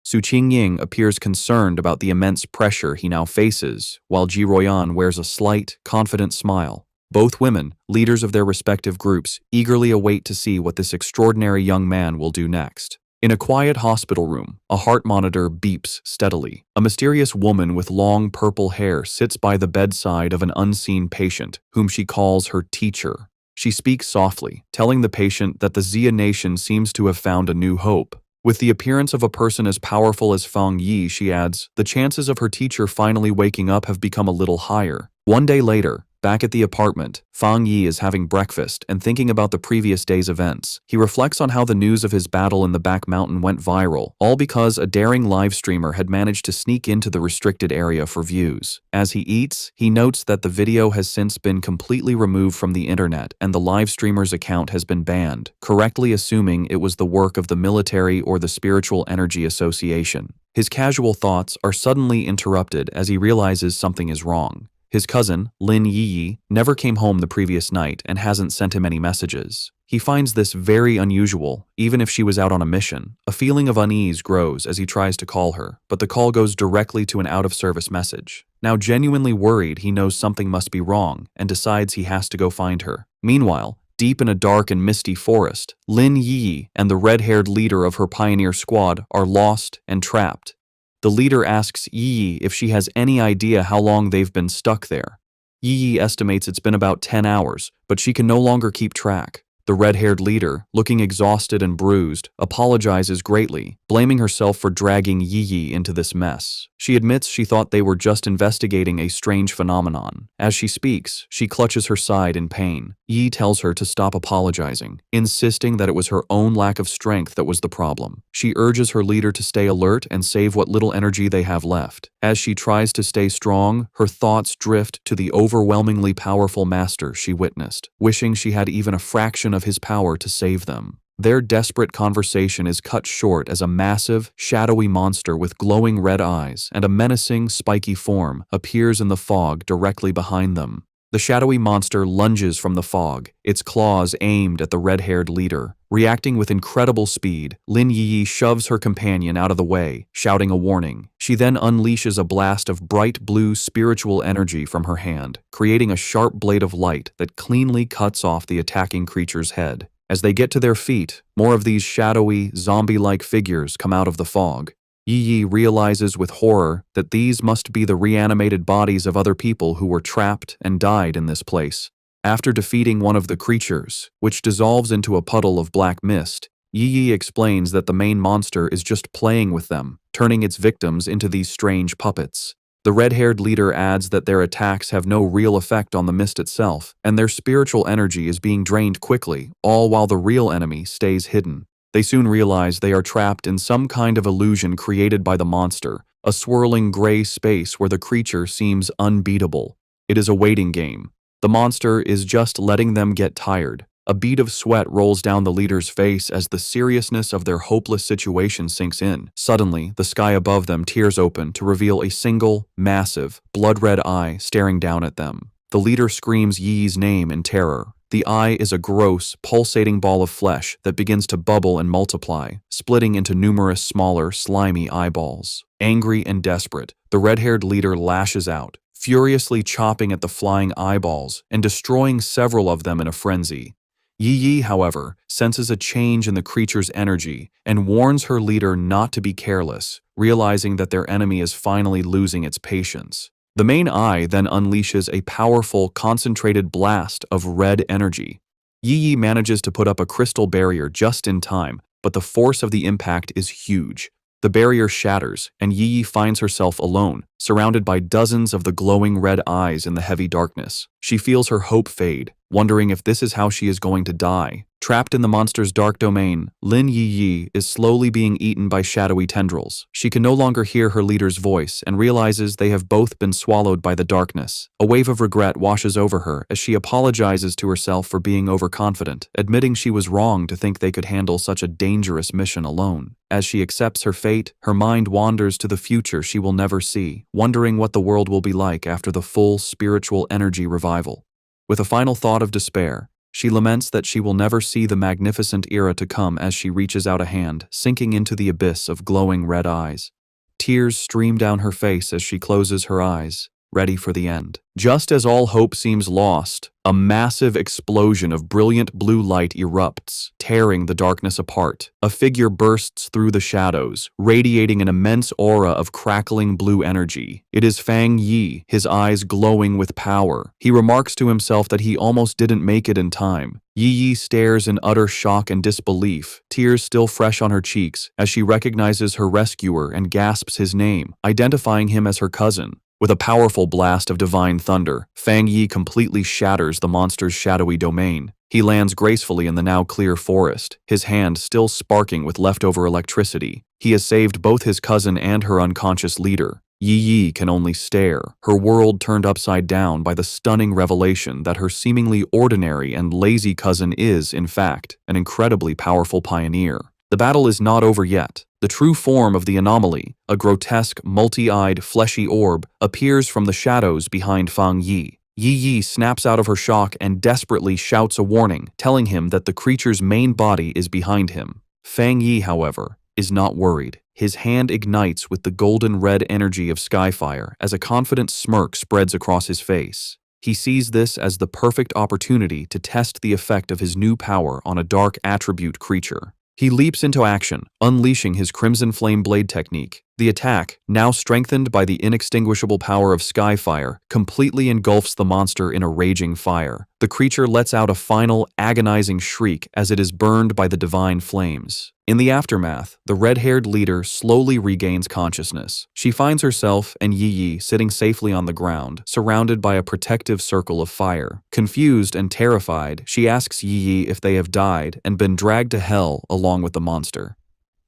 Su Qingying appears concerned about the immense pressure he now faces, while Ji Ruoyan wears a slight, confident smile. Both women, leaders of their respective groups, eagerly await to see what this extraordinary young man will do next. In a quiet hospital room, a heart monitor beeps steadily. A mysterious woman with long purple hair sits by the bedside of an unseen patient, whom she calls her teacher. She speaks softly, telling the patient that the Xia Nation seems to have found a new hope. With the appearance of a person as powerful as Fang Yi, she adds, the chances of her teacher finally waking up have become a little higher. One day later, back at the apartment, Fang Yi is having breakfast and thinking about the previous day's events. He reflects on how the news of his battle in the back mountain went viral, all because a daring live streamer had managed to sneak into the restricted area for views. As he eats, he notes that the video has since been completely removed from the internet and the live streamer's account has been banned, correctly assuming it was the work of the military or the Spiritual Energy Association. His casual thoughts are suddenly interrupted as he realizes something is wrong. His cousin, Lin Yi, never came home the previous night and hasn't sent him any messages. He finds this very unusual, even if she was out on a mission. A feeling of unease grows as he tries to call her, but the call goes directly to an out-of-service message. Now genuinely worried, he knows something must be wrong and decides he has to go find her. Meanwhile, deep in a dark and misty forest, Lin Yi and the red-haired leader of her pioneer squad are lost and trapped. The leader asks Yi if she has any idea how long they've been stuck there. Yi estimates it's been about 10 hours, but she can no longer keep track. The red-haired leader, looking exhausted and bruised, apologizes greatly, blaming herself for dragging Yi into this mess. She admits she thought they were just investigating a strange phenomenon. As she speaks, she clutches her side in pain. Yi tells her to stop apologizing, insisting that it was her own lack of strength that was the problem. She urges her leader to stay alert and save what little energy they have left. As she tries to stay strong, her thoughts drift to the overwhelmingly powerful master she witnessed, wishing she had even a fraction of his power to save them. Their desperate conversation is cut short as a massive, shadowy monster with glowing red eyes and a menacing, spiky form appears in the fog directly behind them. The shadowy monster lunges from the fog, its claws aimed at the red-haired leader. Reacting with incredible speed, Lin Yi shoves her companion out of the way, shouting a warning. She then unleashes a blast of bright blue spiritual energy from her hand, creating a sharp blade of light that cleanly cuts off the attacking creature's head. As they get to their feet, more of these shadowy, zombie-like figures come out of the fog. Yi realizes with horror that these must be the reanimated bodies of other people who were trapped and died in this place. After defeating one of the creatures, which dissolves into a puddle of black mist, Yi explains that the main monster is just playing with them, turning its victims into these strange puppets. The red-haired leader adds that their attacks have no real effect on the mist itself, and their spiritual energy is being drained quickly, all while the real enemy stays hidden. They soon realize they are trapped in some kind of illusion created by the monster, a swirling gray space where the creature seems unbeatable. It is a waiting game. The monster is just letting them get tired. A bead of sweat rolls down the leader's face as the seriousness of their hopeless situation sinks in. Suddenly, the sky above them tears open to reveal a single, massive, blood-red eye staring down at them. The leader screams Yi's name in terror. The eye is a gross, pulsating ball of flesh that begins to bubble and multiply, splitting into numerous smaller, slimy eyeballs. Angry and desperate, the red-haired leader lashes out, furiously chopping at the flying eyeballs and destroying several of them in a frenzy. Yi, however, senses a change in the creature's energy and warns her leader not to be careless, realizing that their enemy is finally losing its patience. The main eye then unleashes a powerful, concentrated blast of red energy. Yi manages to put up a crystal barrier just in time, but the force of the impact is huge. The barrier shatters, and Yi finds herself alone, surrounded by dozens of the glowing red eyes in the heavy darkness. She feels her hope fade, wondering if this is how she is going to die. Trapped in the monster's dark domain, Lin Yi is slowly being eaten by shadowy tendrils. She can no longer hear her leader's voice and realizes they have both been swallowed by the darkness. A wave of regret washes over her as she apologizes to herself for being overconfident, admitting she was wrong to think they could handle such a dangerous mission alone. As she accepts her fate, her mind wanders to the future she will never see, wondering what the world will be like after the full spiritual energy revival. With a final thought of despair, she laments that she will never see the magnificent era to come as she reaches out a hand, sinking into the abyss of glowing red eyes. Tears stream down her face as she closes her eyes, ready for the end. Just as all hope seems lost, a massive explosion of brilliant blue light erupts, tearing the darkness apart. A figure bursts through the shadows, radiating an immense aura of crackling blue energy. It is Fang Yi, his eyes glowing with power. He remarks to himself that he almost didn't make it in time. Yi stares in utter shock and disbelief, tears still fresh on her cheeks, as she recognizes her rescuer and gasps his name, identifying him as her cousin. With a powerful blast of divine thunder, Fang Yi completely shatters the monster's shadowy domain. He lands gracefully in the now clear forest, his hand still sparking with leftover electricity. He has saved both his cousin and her unconscious leader. Yi can only stare, her world turned upside down by the stunning revelation that her seemingly ordinary and lazy cousin is, in fact, an incredibly powerful pioneer. The battle is not over yet. The true form of the anomaly, a grotesque, multi-eyed, fleshy orb, appears from the shadows behind Fang Yi. Yi snaps out of her shock and desperately shouts a warning, telling him that the creature's main body is behind him. Fang Yi, however, is not worried. His hand ignites with the golden red energy of skyfire as a confident smirk spreads across his face. He sees this as the perfect opportunity to test the effect of his new power on a dark attribute creature. He leaps into action, unleashing his Crimson Flame Blade technique. The attack, now strengthened by the inextinguishable power of Skyfire, completely engulfs the monster in a raging fire. The creature lets out a final, agonizing shriek as it is burned by the divine flames. In the aftermath, the red-haired leader slowly regains consciousness. She finds herself and Yi sitting safely on the ground, surrounded by a protective circle of fire. Confused and terrified, she asks Yi if they have died and been dragged to hell along with the monster.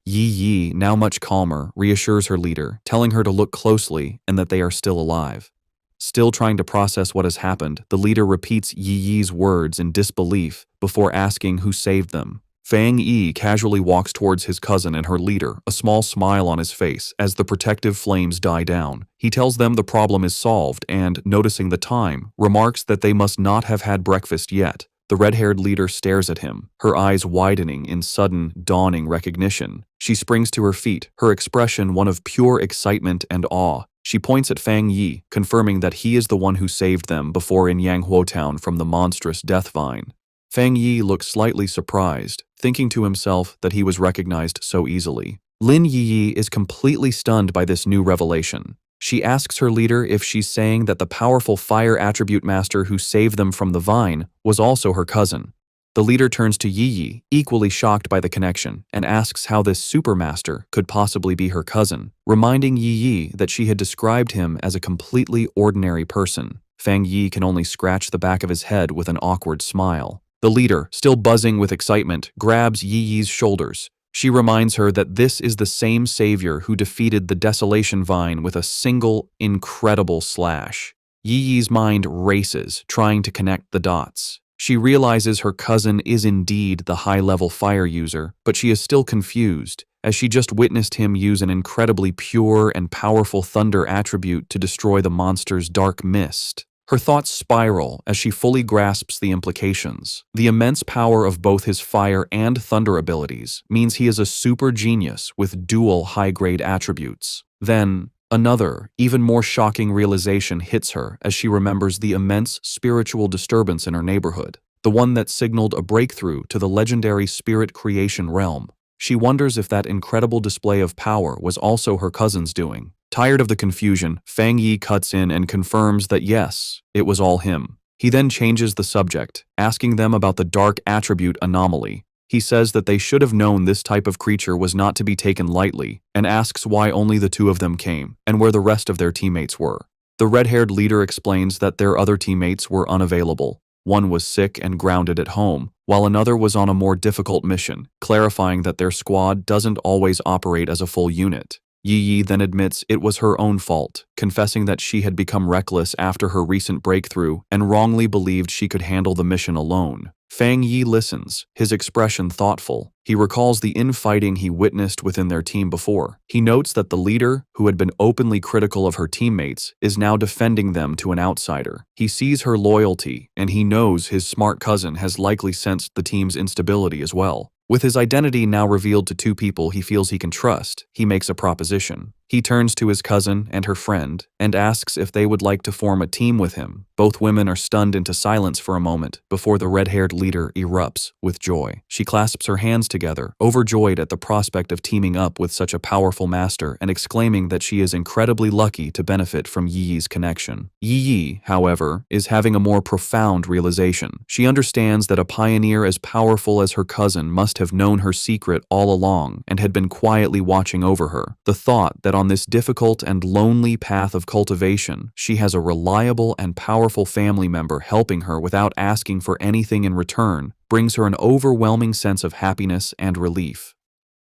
Yi, now much calmer, reassures her leader, telling her to look closely and that they are still alive. Still trying to process what has happened, the leader repeats Yi's words in disbelief before asking who saved them. Fang Yi casually walks towards his cousin and her leader, a small smile on his face as the protective flames die down. He tells them the problem is solved and, noticing the time, remarks that they must not have had breakfast yet. The red-haired leader stares at him, her eyes widening in sudden, dawning recognition. She springs to her feet, her expression one of pure excitement and awe. She points at Fang Yi, confirming that he is the one who saved them before in Yanghuo Town from the monstrous death vine. Fang Yi looks slightly surprised, thinking to himself that he was recognized so easily. Lin Yi is completely stunned by this new revelation. She asks her leader if she's saying that the powerful fire attribute master who saved them from the vine was also her cousin. The leader turns to Yi, equally shocked by the connection, and asks how this supermaster could possibly be her cousin, reminding Yi that she had described him as a completely ordinary person. Fang Yi can only scratch the back of his head with an awkward smile. The leader, still buzzing with excitement, grabs Yi's shoulders. She reminds her that this is the same savior who defeated the Desolation Vine with a single, incredible slash. Yi's mind races, trying to connect the dots. She realizes her cousin is indeed the high-level fire user, but she is still confused, as she just witnessed him use an incredibly pure and powerful thunder attribute to destroy the monster's dark mist. Her thoughts spiral as she fully grasps the implications. The immense power of both his fire and thunder abilities means he is a super genius with dual high-grade attributes. Then, another, even more shocking realization hits her as she remembers the immense spiritual disturbance in her neighborhood, the one that signaled a breakthrough to the legendary spirit creation realm. She wonders if that incredible display of power was also her cousin's doing. Tired of the confusion, Fang Yi cuts in and confirms that yes, it was all him. He then changes the subject, asking them about the dark attribute anomaly. He says that they should have known this type of creature was not to be taken lightly, and asks why only the two of them came, and where the rest of their teammates were. The red-haired leader explains that their other teammates were unavailable. One was sick and grounded at home, while another was on a more difficult mission, clarifying that their squad doesn't always operate as a full unit. Yi then admits it was her own fault, confessing that she had become reckless after her recent breakthrough and wrongly believed she could handle the mission alone. Fang Yi listens, his expression thoughtful. He recalls the infighting he witnessed within their team before. He notes that the leader, who had been openly critical of her teammates, is now defending them to an outsider. He sees her loyalty, and he knows his smart cousin has likely sensed the team's instability as well. With his identity now revealed to two people he feels he can trust, he makes a proposition. He turns to his cousin and her friend and asks if they would like to form a team with him. Both women are stunned into silence for a moment before the red-haired leader erupts with joy. She clasps her hands together, overjoyed at the prospect of teaming up with such a powerful master and exclaiming that she is incredibly lucky to benefit from Yi's connection. Yi, however, is having a more profound realization. She understands that a pioneer as powerful as her cousin must have known her secret all along and had been quietly watching over her. The thought that on this difficult and lonely path of cultivation, she has a reliable and powerful family member helping her without asking for anything in return brings her an overwhelming sense of happiness and relief.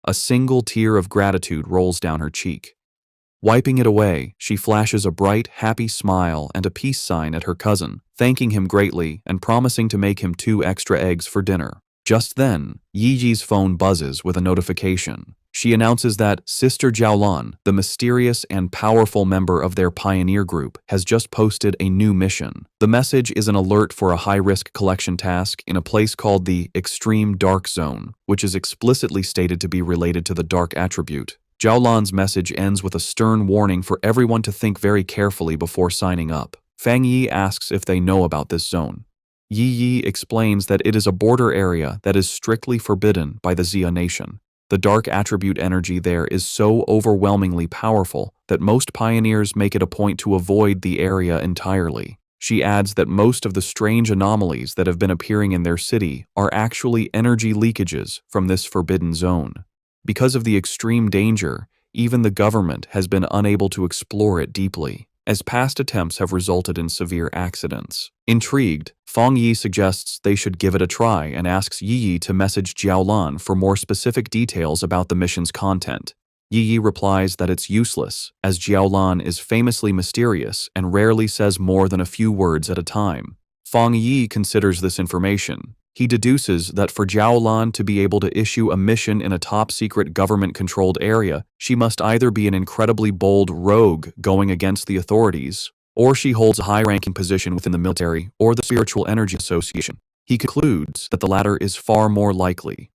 A single tear of gratitude rolls down her cheek. Wiping it away, she flashes a bright, happy smile and a peace sign at her cousin, thanking him greatly and promising to make him 2 extra eggs for dinner. Just then, Yi's phone buzzes with a notification. She announces that Sister Jiaolan, the mysterious and powerful member of their pioneer group, has just posted a new mission. The message is an alert for a high-risk collection task in a place called the Extreme Dark Zone, which is explicitly stated to be related to the dark attribute. Jiaolan's message ends with a stern warning for everyone to think very carefully before signing up. Fang Yi asks if they know about this zone. Yi explains that it is a border area that is strictly forbidden by the Xia nation. The dark attribute energy there is so overwhelmingly powerful that most pioneers make it a point to avoid the area entirely. She adds that most of the strange anomalies that have been appearing in their city are actually energy leakages from this forbidden zone. Because of the extreme danger, even the government has been unable to explore it deeply, as past attempts have resulted in severe accidents. Intrigued, Fang Yi suggests they should give it a try and asks Yi to message Jiaolan for more specific details about the mission's content. Yi replies that it's useless, as Jiaolan is famously mysterious and rarely says more than a few words at a time. Fang Yi considers this information. He deduces that for Jiaolan to be able to issue a mission in a top-secret government-controlled area, she must either be an incredibly bold rogue going against the authorities, or she holds a high-ranking position within the military or the Spiritual Energy Association. He concludes that the latter is far more likely.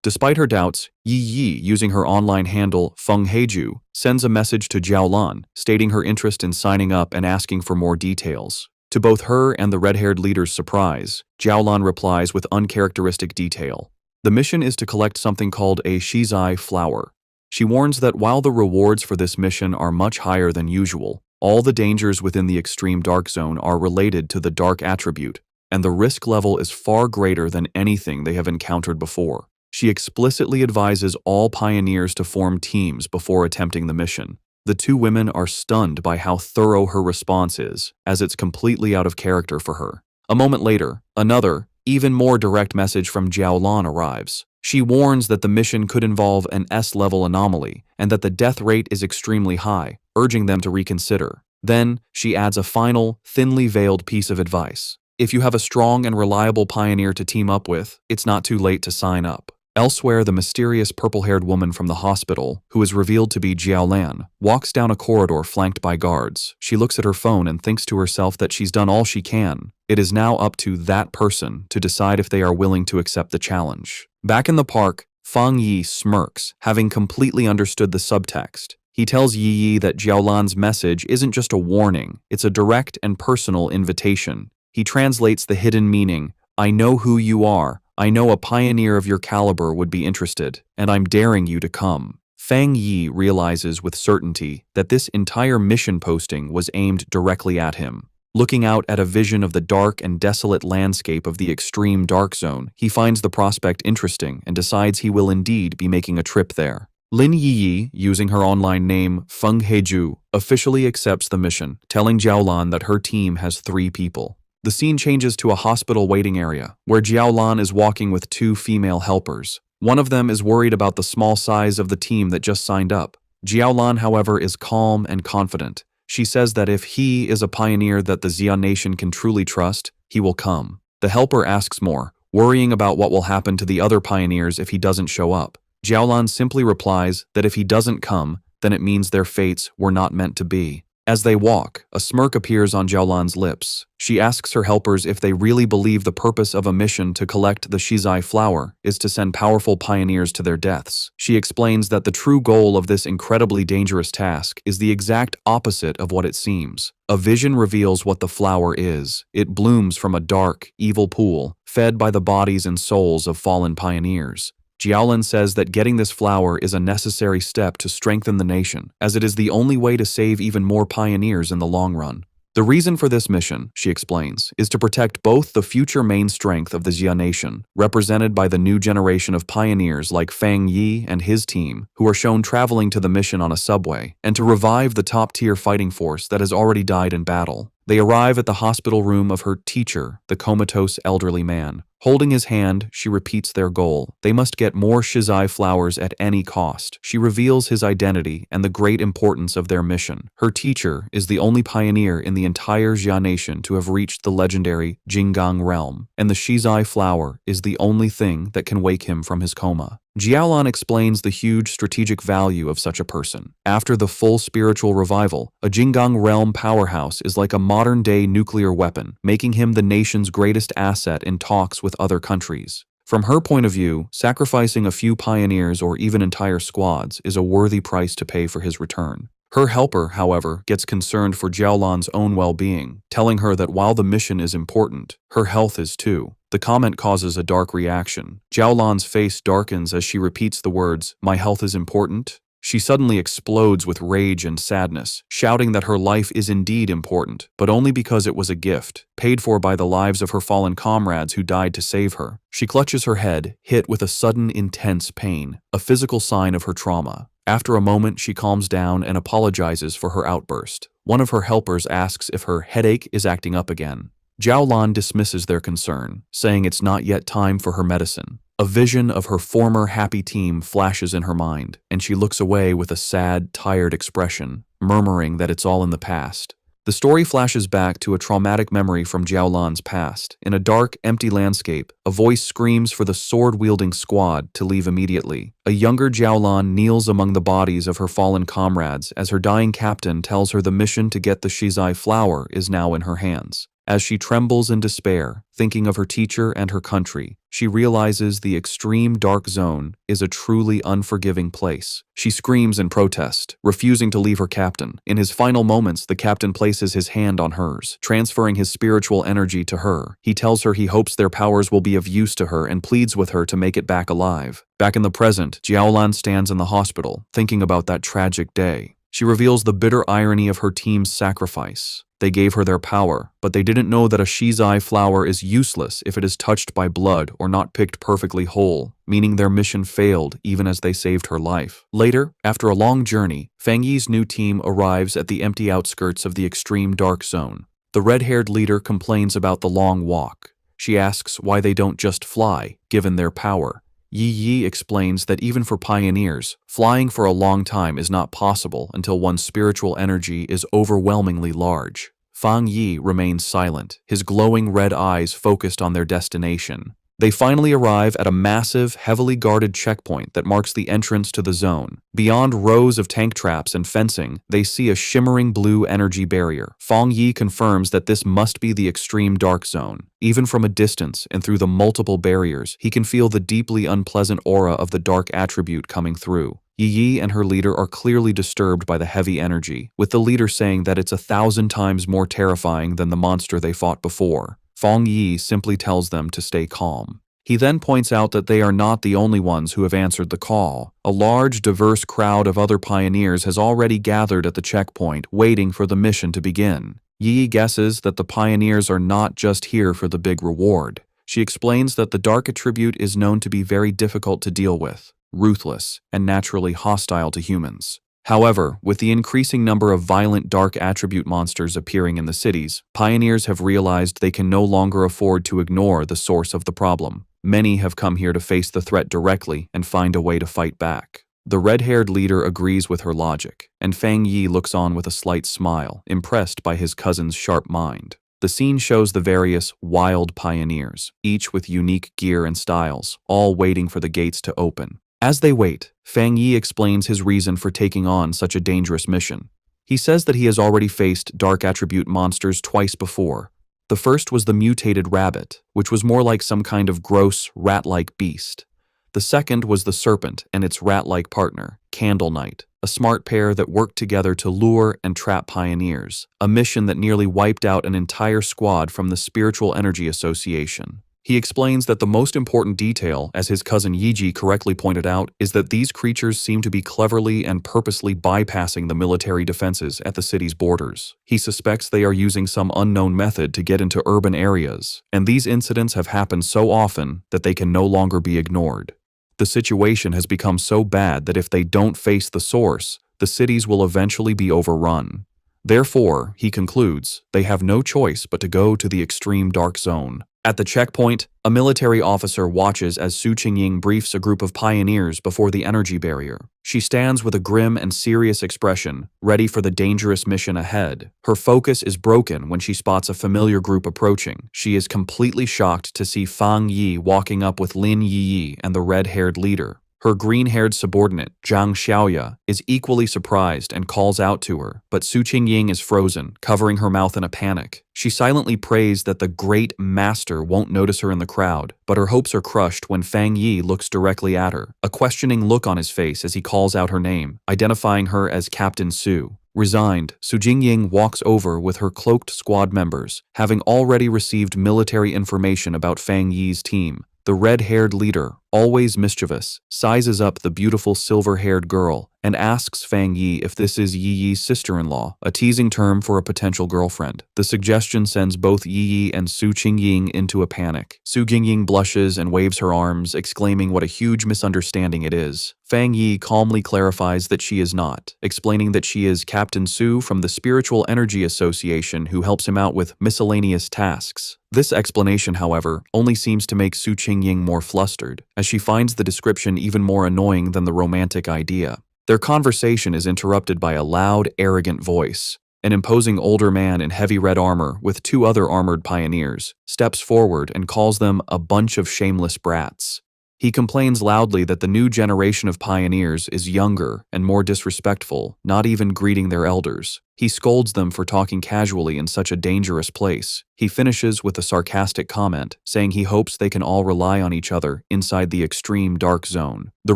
Despite her doubts, Yi, using her online handle Feng Heiju, sends a message to Jiaolan, stating her interest in signing up and asking for more details. To both her and the red-haired leader's surprise, Jiaolan replies with uncharacteristic detail. The mission is to collect something called a shizai flower. She warns that while the rewards for this mission are much higher than usual, all the dangers within the extreme dark zone are related to the dark attribute, and the risk level is far greater than anything they have encountered before. She explicitly advises all pioneers to form teams before attempting the mission. The two women are stunned by how thorough her response is, as it's completely out of character for her. A moment later, another, even more direct message from Jiaolan arrives. She warns that the mission could involve an S-level anomaly and that the death rate is extremely high, urging them to reconsider. Then, she adds a final, thinly veiled piece of advice. If you have a strong and reliable pioneer to team up with, it's not too late to sign up. Elsewhere, the mysterious purple-haired woman from the hospital, who is revealed to be Jiaolan, walks down a corridor flanked by guards. She looks at her phone and thinks to herself that she's done all she can. It is now up to that person to decide if they are willing to accept the challenge. Back in the park, Fang Yi smirks, having completely understood the subtext. He tells Yi Yi that Jiaolan's message isn't just a warning, it's a direct and personal invitation. He translates the hidden meaning, "I know who you are. I know a pioneer of your caliber would be interested, and I'm daring you to come." Fang Yi realizes with certainty that this entire mission posting was aimed directly at him. Looking out at a vision of the dark and desolate landscape of the extreme dark zone, he finds the prospect interesting and decides he will indeed be making a trip there. Lin Yi, using her online name Feng Heju, officially accepts the mission, telling Jiaolan that her team has 3 people. The scene changes to a hospital waiting area, where Jiaolan is walking with 2 female helpers. One of them is worried about the small size of the team that just signed up. Jiaolan, however, is calm and confident. She says that if he is a pioneer that the Xia nation can truly trust, he will come. The helper asks more, worrying about what will happen to the other pioneers if he doesn't show up. Jiaolan simply replies that if he doesn't come, then it means their fates were not meant to be. As they walk, a smirk appears on Jiaolan's lips. She asks her helpers if they really believe the purpose of a mission to collect the Shizai flower is to send powerful pioneers to their deaths. She explains that the true goal of this incredibly dangerous task is the exact opposite of what it seems. A vision reveals what the flower is. It blooms from a dark, evil pool, fed by the bodies and souls of fallen pioneers. Jiaolan says that getting this flower is a necessary step to strengthen the nation, as it is the only way to save even more pioneers in the long run. The reason for this mission, she explains, is to protect both the future main strength of the Xia nation, represented by the new generation of pioneers like Fang Yi and his team, who are shown traveling to the mission on a subway, and to revive the top-tier fighting force that has already died in battle. They arrive at the hospital room of her teacher, the comatose elderly man. Holding his hand, she repeats their goal. They must get more Shizai flowers at any cost. She reveals his identity and the great importance of their mission. Her teacher is the only pioneer in the entire Xia nation to have reached the legendary Jinggang realm, and the Shizai flower is the only thing that can wake him from his coma. Jiaolan explains the huge strategic value of such a person. After the full spiritual revival, a Jinggang realm powerhouse is like a modern-day nuclear weapon, making him the nation's greatest asset in talks with other countries. From her point of view, sacrificing a few pioneers or even entire squads is a worthy price to pay for his return. Her helper, however, gets concerned for Jiaolan's own well-being, telling her that while the mission is important, her health is too. The comment causes a dark reaction. Jiaolan's face darkens as she repeats the words, "My health is important." She suddenly explodes with rage and sadness, shouting that her life is indeed important, but only because it was a gift, paid for by the lives of her fallen comrades who died to save her. She clutches her head, hit with a sudden, intense pain, a physical sign of her trauma. After a moment, she calms down and apologizes for her outburst. One of her helpers asks if her headache is acting up again. Jiaolan dismisses their concern, saying it's not yet time for her medicine. A vision of her former happy team flashes in her mind, and she looks away with a sad, tired expression, murmuring that it's all in the past. The story flashes back to a traumatic memory from Jiaolan's past. In a dark, empty landscape, a voice screams for the sword-wielding squad to leave immediately. A younger Jiaolan kneels among the bodies of her fallen comrades as her dying captain tells her the mission to get the Shizai flower is now in her hands. As she trembles in despair, thinking of her teacher and her country, she realizes the extreme dark zone is a truly unforgiving place. She screams in protest, refusing to leave her captain. In his final moments, the captain places his hand on hers, transferring his spiritual energy to her. He tells her he hopes their powers will be of use to her and pleads with her to make it back alive. Back in the present, Jiaolan stands in the hospital, thinking about that tragic day. She reveals the bitter irony of her team's sacrifice. They gave her their power, but they didn't know that a Shizai flower is useless if it is touched by blood or not picked perfectly whole, meaning their mission failed even as they saved her life. Later, after a long journey, Fang Yi's new team arrives at the empty outskirts of the extreme dark zone. The red-haired leader complains about the long walk. She asks why they don't just fly, given their power. Yi Yi explains that even for pioneers, flying for a long time is not possible until one's spiritual energy is overwhelmingly large. Fang Yi remains silent, his glowing red eyes focused on their destination. They finally arrive at a massive, heavily guarded checkpoint that marks the entrance to the zone. Beyond rows of tank traps and fencing, they see a shimmering blue energy barrier. Fang Yi confirms that this must be the extreme dark zone. Even from a distance and through the multiple barriers, he can feel the deeply unpleasant aura of the dark attribute coming through. Yi and her leader are clearly disturbed by the heavy energy, with the leader saying that it's 1,000 times more terrifying than the monster they fought before. Fang Yi simply tells them to stay calm. He then points out that they are not the only ones who have answered the call. A large, diverse crowd of other pioneers has already gathered at the checkpoint, waiting for the mission to begin. Yi guesses that the pioneers are not just here for the big reward. She explains that the dark attribute is known to be very difficult to deal with, ruthless, and naturally hostile to humans. However, with the increasing number of violent dark attribute monsters appearing in the cities, pioneers have realized they can no longer afford to ignore the source of the problem. Many have come here to face the threat directly and find a way to fight back. The red-haired leader agrees with her logic, and Fang Yi looks on with a slight smile, impressed by his cousin's sharp mind. The scene shows the various wild pioneers, each with unique gear and styles, all waiting for the gates to open. As they wait, Fang Yi explains his reason for taking on such a dangerous mission. He says that he has already faced dark attribute monsters twice before. The first was the mutated rabbit, which was more like some kind of gross, rat-like beast. The second was the serpent and its rat-like partner, Candle Knight, a smart pair that worked together to lure and trap pioneers, a mission that nearly wiped out an entire squad from the Spiritual Energy Association. He explains that the most important detail, as his cousin Yiji correctly pointed out, is that these creatures seem to be cleverly and purposely bypassing the military defenses at the city's borders. He suspects they are using some unknown method to get into urban areas, and these incidents have happened so often that they can no longer be ignored. The situation has become so bad that if they don't face the source, the cities will eventually be overrun. Therefore, he concludes, they have no choice but to go to the extreme dark zone. At the checkpoint, a military officer watches as Su Qingying briefs a group of pioneers before the energy barrier. She stands with a grim and serious expression, ready for the dangerous mission ahead. Her focus is broken when she spots a familiar group approaching. She is completely shocked to see Fang Yi walking up with Lin Yi and the red-haired leader. Her green-haired subordinate, Zhang Xiaoya, is equally surprised and calls out to her, but Su Qingying is frozen, covering her mouth in a panic. She silently prays that the great master won't notice her in the crowd, but her hopes are crushed when Fang Yi looks directly at her, a questioning look on his face as he calls out her name, identifying her as Captain Su. Resigned, Su Jingying walks over with her cloaked squad members, having already received military information about Fang Yi's team. The red-haired leader, always mischievous, sizes up the beautiful silver-haired girl and asks Fang Yi if this is Yi Yi's sister-in-law, a teasing term for a potential girlfriend. The suggestion sends both Yi Yi and Su Qingying into a panic. Su Qingying blushes and waves her arms, exclaiming what a huge misunderstanding it is. Fang Yi calmly clarifies that she is not, explaining that she is Captain Su from the Spiritual Energy Association who helps him out with miscellaneous tasks. This explanation, however, only seems to make Su Qingying more flustered, as she finds the description even more annoying than the romantic idea. Their conversation is interrupted by a loud, arrogant voice. An imposing older man in heavy red armor with two other armored pioneers steps forward and calls them a bunch of shameless brats. He complains loudly that the new generation of pioneers is younger and more disrespectful, not even greeting their elders. He scolds them for talking casually in such a dangerous place. He finishes with a sarcastic comment, saying he hopes they can all rely on each other inside the extreme dark zone. The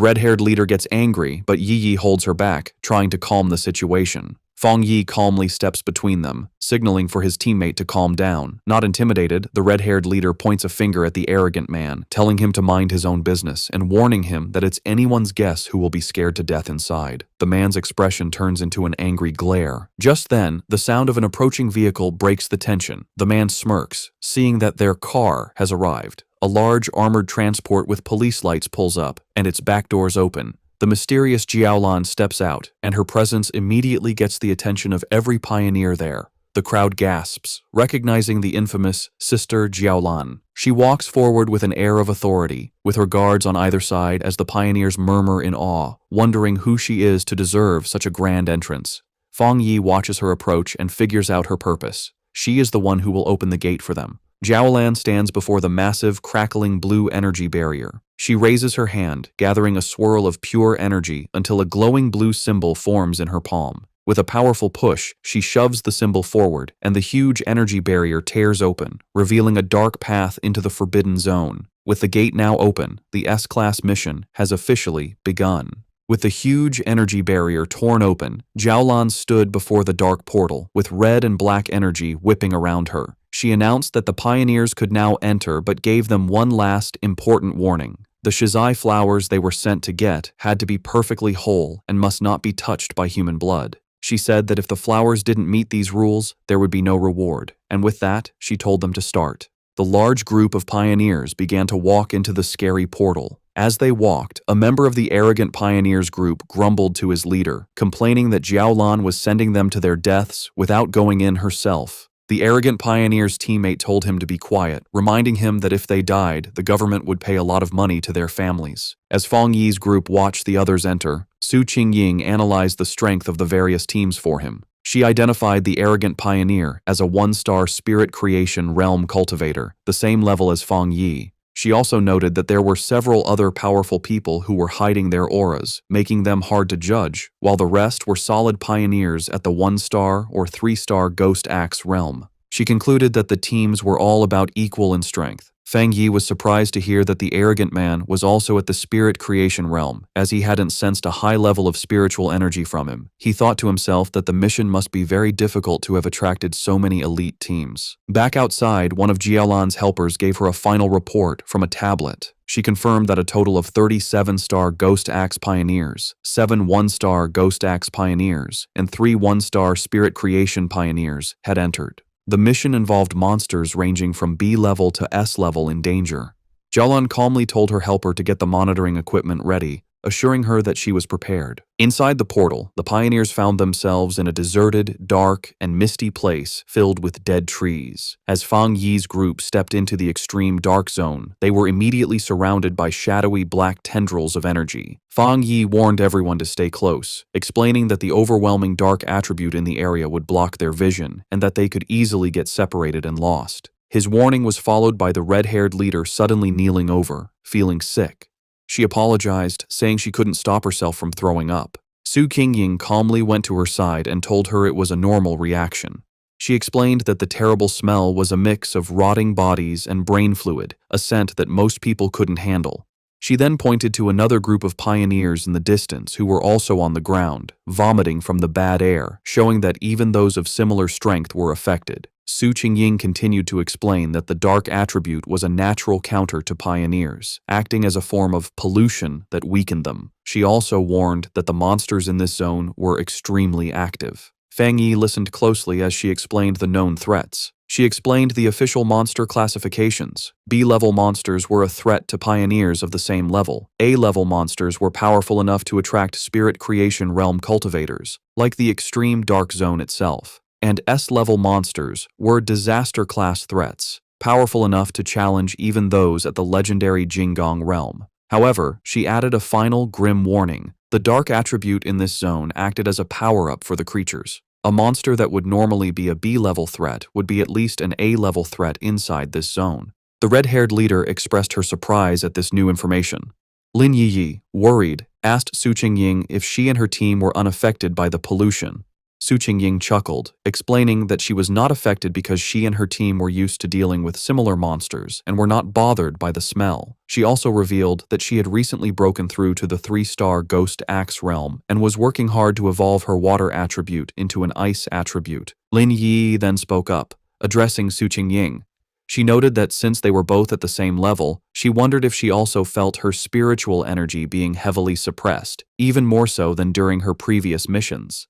red-haired leader gets angry, but Yi Yi holds her back, trying to calm the situation. Fang Yi calmly steps between them, signaling for his teammate to calm down. Not intimidated, the red-haired leader points a finger at the arrogant man, telling him to mind his own business and warning him that it's anyone's guess who will be scared to death inside. The man's expression turns into an angry glare. Just then, the sound of an approaching vehicle breaks the tension. The man smirks, seeing that their car has arrived. A large armored transport with police lights pulls up, and its back doors open. The mysterious Jiaolan steps out, and her presence immediately gets the attention of every pioneer there. The crowd gasps, recognizing the infamous Sister Jiaolan. She walks forward with an air of authority, with her guards on either side as the pioneers murmur in awe, wondering who she is to deserve such a grand entrance. Fang Yi watches her approach and figures out her purpose. She is the one who will open the gate for them. Jiaolan stands before the massive, crackling blue energy barrier. She raises her hand, gathering a swirl of pure energy until a glowing blue symbol forms in her palm. With a powerful push, she shoves the symbol forward, and the huge energy barrier tears open, revealing a dark path into the Forbidden Zone. With the gate now open, the S-Class mission has officially begun. With the huge energy barrier torn open, Jiaolan stood before the dark portal, with red and black energy whipping around her. She announced that the pioneers could now enter but gave them one last important warning. The shizai flowers they were sent to get had to be perfectly whole and must not be touched by human blood. She said that if the flowers didn't meet these rules, there would be no reward, and with that, she told them to start. The large group of pioneers began to walk into the scary portal. As they walked, a member of the arrogant pioneers group grumbled to his leader, complaining that Jiaolan was sending them to their deaths without going in herself. The arrogant pioneer's teammate told him to be quiet, reminding him that if they died, the government would pay a lot of money to their families. As Fang Yi's group watched the others enter, Su Qingying analyzed the strength of the various teams for him. She identified the arrogant pioneer as a one-star spirit creation realm cultivator, the same level as Fang Yi. She also noted that there were several other powerful people who were hiding their auras, making them hard to judge, while the rest were solid pioneers at the 1-star or 3-star Ghost Axe realm. She concluded that the teams were all about equal in strength. Fang Yi was surprised to hear that the arrogant man was also at the spirit creation realm, as he hadn't sensed a high level of spiritual energy from him. He thought to himself that the mission must be very difficult to have attracted so many elite teams. Back outside, one of Jiaolan's helpers gave her a final report from a tablet. She confirmed that a total of 37-star Ghost Axe Pioneers, 7 1-star Ghost Axe Pioneers, and 3 1-star Spirit Creation Pioneers had entered. The mission involved monsters ranging from B level to S level in danger. Jiaolan calmly told her helper to get the monitoring equipment ready, assuring her that she was prepared. Inside the portal, the pioneers found themselves in a deserted, dark, and misty place filled with dead trees. As Fang Yi's group stepped into the extreme dark zone, they were immediately surrounded by shadowy black tendrils of energy. Fang Yi warned everyone to stay close, explaining that the overwhelming dark attribute in the area would block their vision and that they could easily get separated and lost. His warning was followed by the red-haired leader suddenly kneeling over, feeling sick. She apologized, saying she couldn't stop herself from throwing up. Su Qingying calmly went to her side and told her it was a normal reaction. She explained that the terrible smell was a mix of rotting bodies and brain fluid, a scent that most people couldn't handle. She then pointed to another group of pioneers in the distance who were also on the ground, vomiting from the bad air, showing that even those of similar strength were affected. Su Qingying continued to explain that the dark attribute was a natural counter to pioneers, acting as a form of pollution that weakened them. She also warned that the monsters in this zone were extremely active. Fang Yi listened closely as she explained the known threats. She explained the official monster classifications. B-level monsters were a threat to pioneers of the same level. A-level monsters were powerful enough to attract spirit creation realm cultivators, like the extreme dark zone itself. And S-level monsters were disaster-class threats, powerful enough to challenge even those at the legendary Jinggong realm. However, she added a final grim warning. The dark attribute in this zone acted as a power-up for the creatures. A monster that would normally be a B-level threat would be at least an A-level threat inside this zone. The red-haired leader expressed her surprise at this new information. Lin Yiyi, worried, asked Su Qingying if she and her team were unaffected by the pollution. Su Qingying chuckled, explaining that she was not affected because she and her team were used to dealing with similar monsters and were not bothered by the smell. She also revealed that she had recently broken through to the 3-star Ghost Axe realm and was working hard to evolve her water attribute into an ice attribute. Lin Yi then spoke up, addressing Su Qingying. She noted that since they were both at the same level, she wondered if she also felt her spiritual energy being heavily suppressed, even more so than during her previous missions.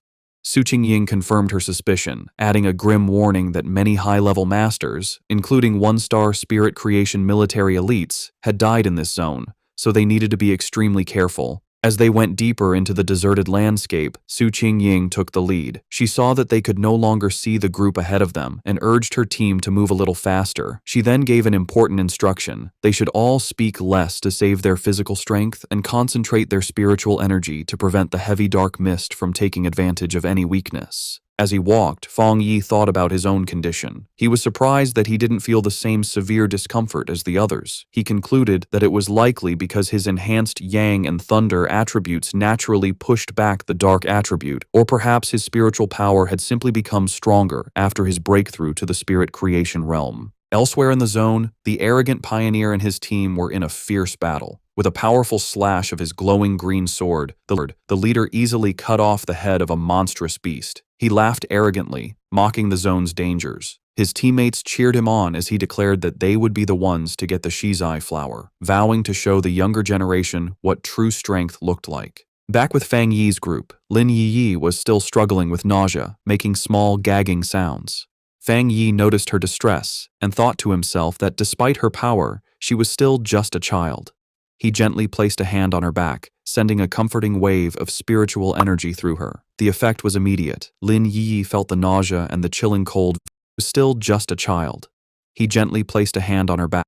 Su Qingying confirmed her suspicion, adding a grim warning that many high-level masters, including 1-star spirit creation military elites, had died in this zone, so they needed to be extremely careful. As they went deeper into the deserted landscape, Su Qingying took the lead. She saw that they could no longer see the group ahead of them and urged her team to move a little faster. She then gave an important instruction. They should all speak less to save their physical strength and concentrate their spiritual energy to prevent the heavy dark mist from taking advantage of any weakness. As he walked, Fang Yi thought about his own condition. He was surprised that he didn't feel the same severe discomfort as the others. He concluded that it was likely because his enhanced yang and thunder attributes naturally pushed back the dark attribute, or perhaps his spiritual power had simply become stronger after his breakthrough to the spirit creation realm. Elsewhere in the zone, the arrogant pioneer and his team were in a fierce battle. With a powerful slash of his glowing green sword, the leader easily cut off the head of a monstrous beast. He laughed arrogantly, mocking the zone's dangers. His teammates cheered him on as he declared that they would be the ones to get the shizai flower, vowing to show the younger generation what true strength looked like. Back with Fang Yi's group, Lin Yi was still struggling with nausea, making small gagging sounds. Fang Yi noticed her distress and thought to himself that despite her power, she was still just a child. He gently placed a hand on her back, sending a comforting wave of spiritual energy through her. The effect was immediate. Lin Yi felt the nausea and the chilling cold. She was still just a child. He gently placed a hand on her back.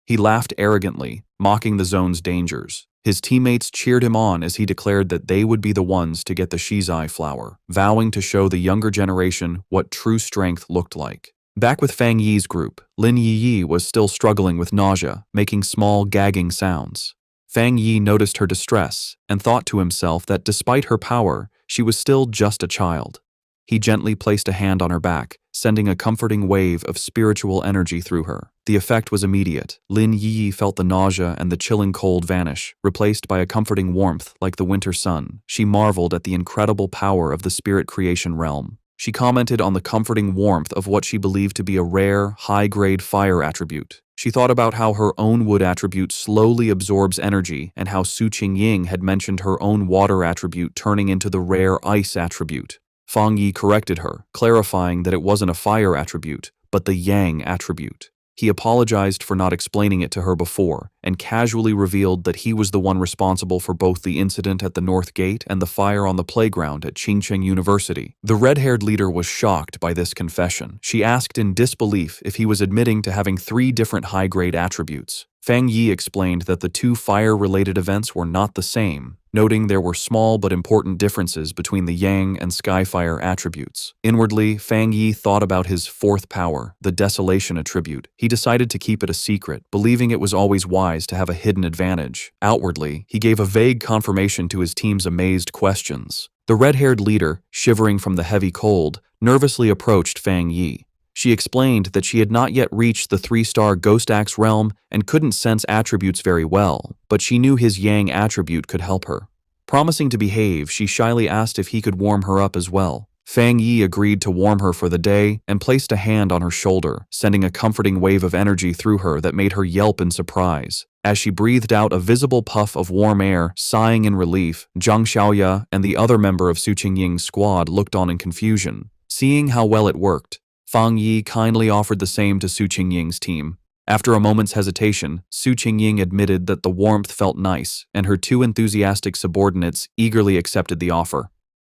He laughed arrogantly, mocking the zone's dangers. His teammates cheered him on as he declared that they would be the ones to get the shizai flower, vowing to show the younger generation what true strength looked like. Back with Fang Yi's group, Lin Yi was still struggling with nausea, making small gagging sounds. Fang Yi noticed her distress and thought to himself that despite her power, she was still just a child. He gently placed a hand on her back, sending a comforting wave of spiritual energy through her. The effect was immediate. Lin Yi felt the nausea and the chilling cold vanish, replaced by a comforting warmth like the winter sun. She marveled at the incredible power of the spirit creation realm. She commented on the comforting warmth of what she believed to be a rare, high-grade fire attribute. She thought about how her own wood attribute slowly absorbs energy and how Su Qingying had mentioned her own water attribute turning into the rare ice attribute. Fang Yi corrected her, clarifying that it wasn't a fire attribute, but the yang attribute. He apologized for not explaining it to her before, and casually revealed that he was the one responsible for both the incident at the North Gate and the fire on the playground at Qingcheng University. The red-haired leader was shocked by this confession. She asked in disbelief if he was admitting to having 3 different high-grade attributes. Fang Yi explained that the 2 fire-related events were not the same, noting there were small but important differences between the Yang and Skyfire attributes. Inwardly, Fang Yi thought about his 4th power, the Desolation attribute. He decided to keep it a secret, believing it was always wise to have a hidden advantage. Outwardly, he gave a vague confirmation to his team's amazed questions. The red-haired leader, shivering from the heavy cold, nervously approached Fang Yi. She explained that she had not yet reached the 3-star Ghost Axe realm and couldn't sense attributes very well, but she knew his Yang attribute could help her. Promising to behave, she shyly asked if he could warm her up as well. Fang Yi agreed to warm her for the day and placed a hand on her shoulder, sending a comforting wave of energy through her that made her yelp in surprise. As she breathed out a visible puff of warm air, sighing in relief, Zhang Xiaoya and the other member of Su Qingying's squad looked on in confusion. Seeing how well it worked, Fang Yi kindly offered the same to Su Qingying's team. After a moment's hesitation, Su Qingying admitted that the warmth felt nice, and her 2 enthusiastic subordinates eagerly accepted the offer.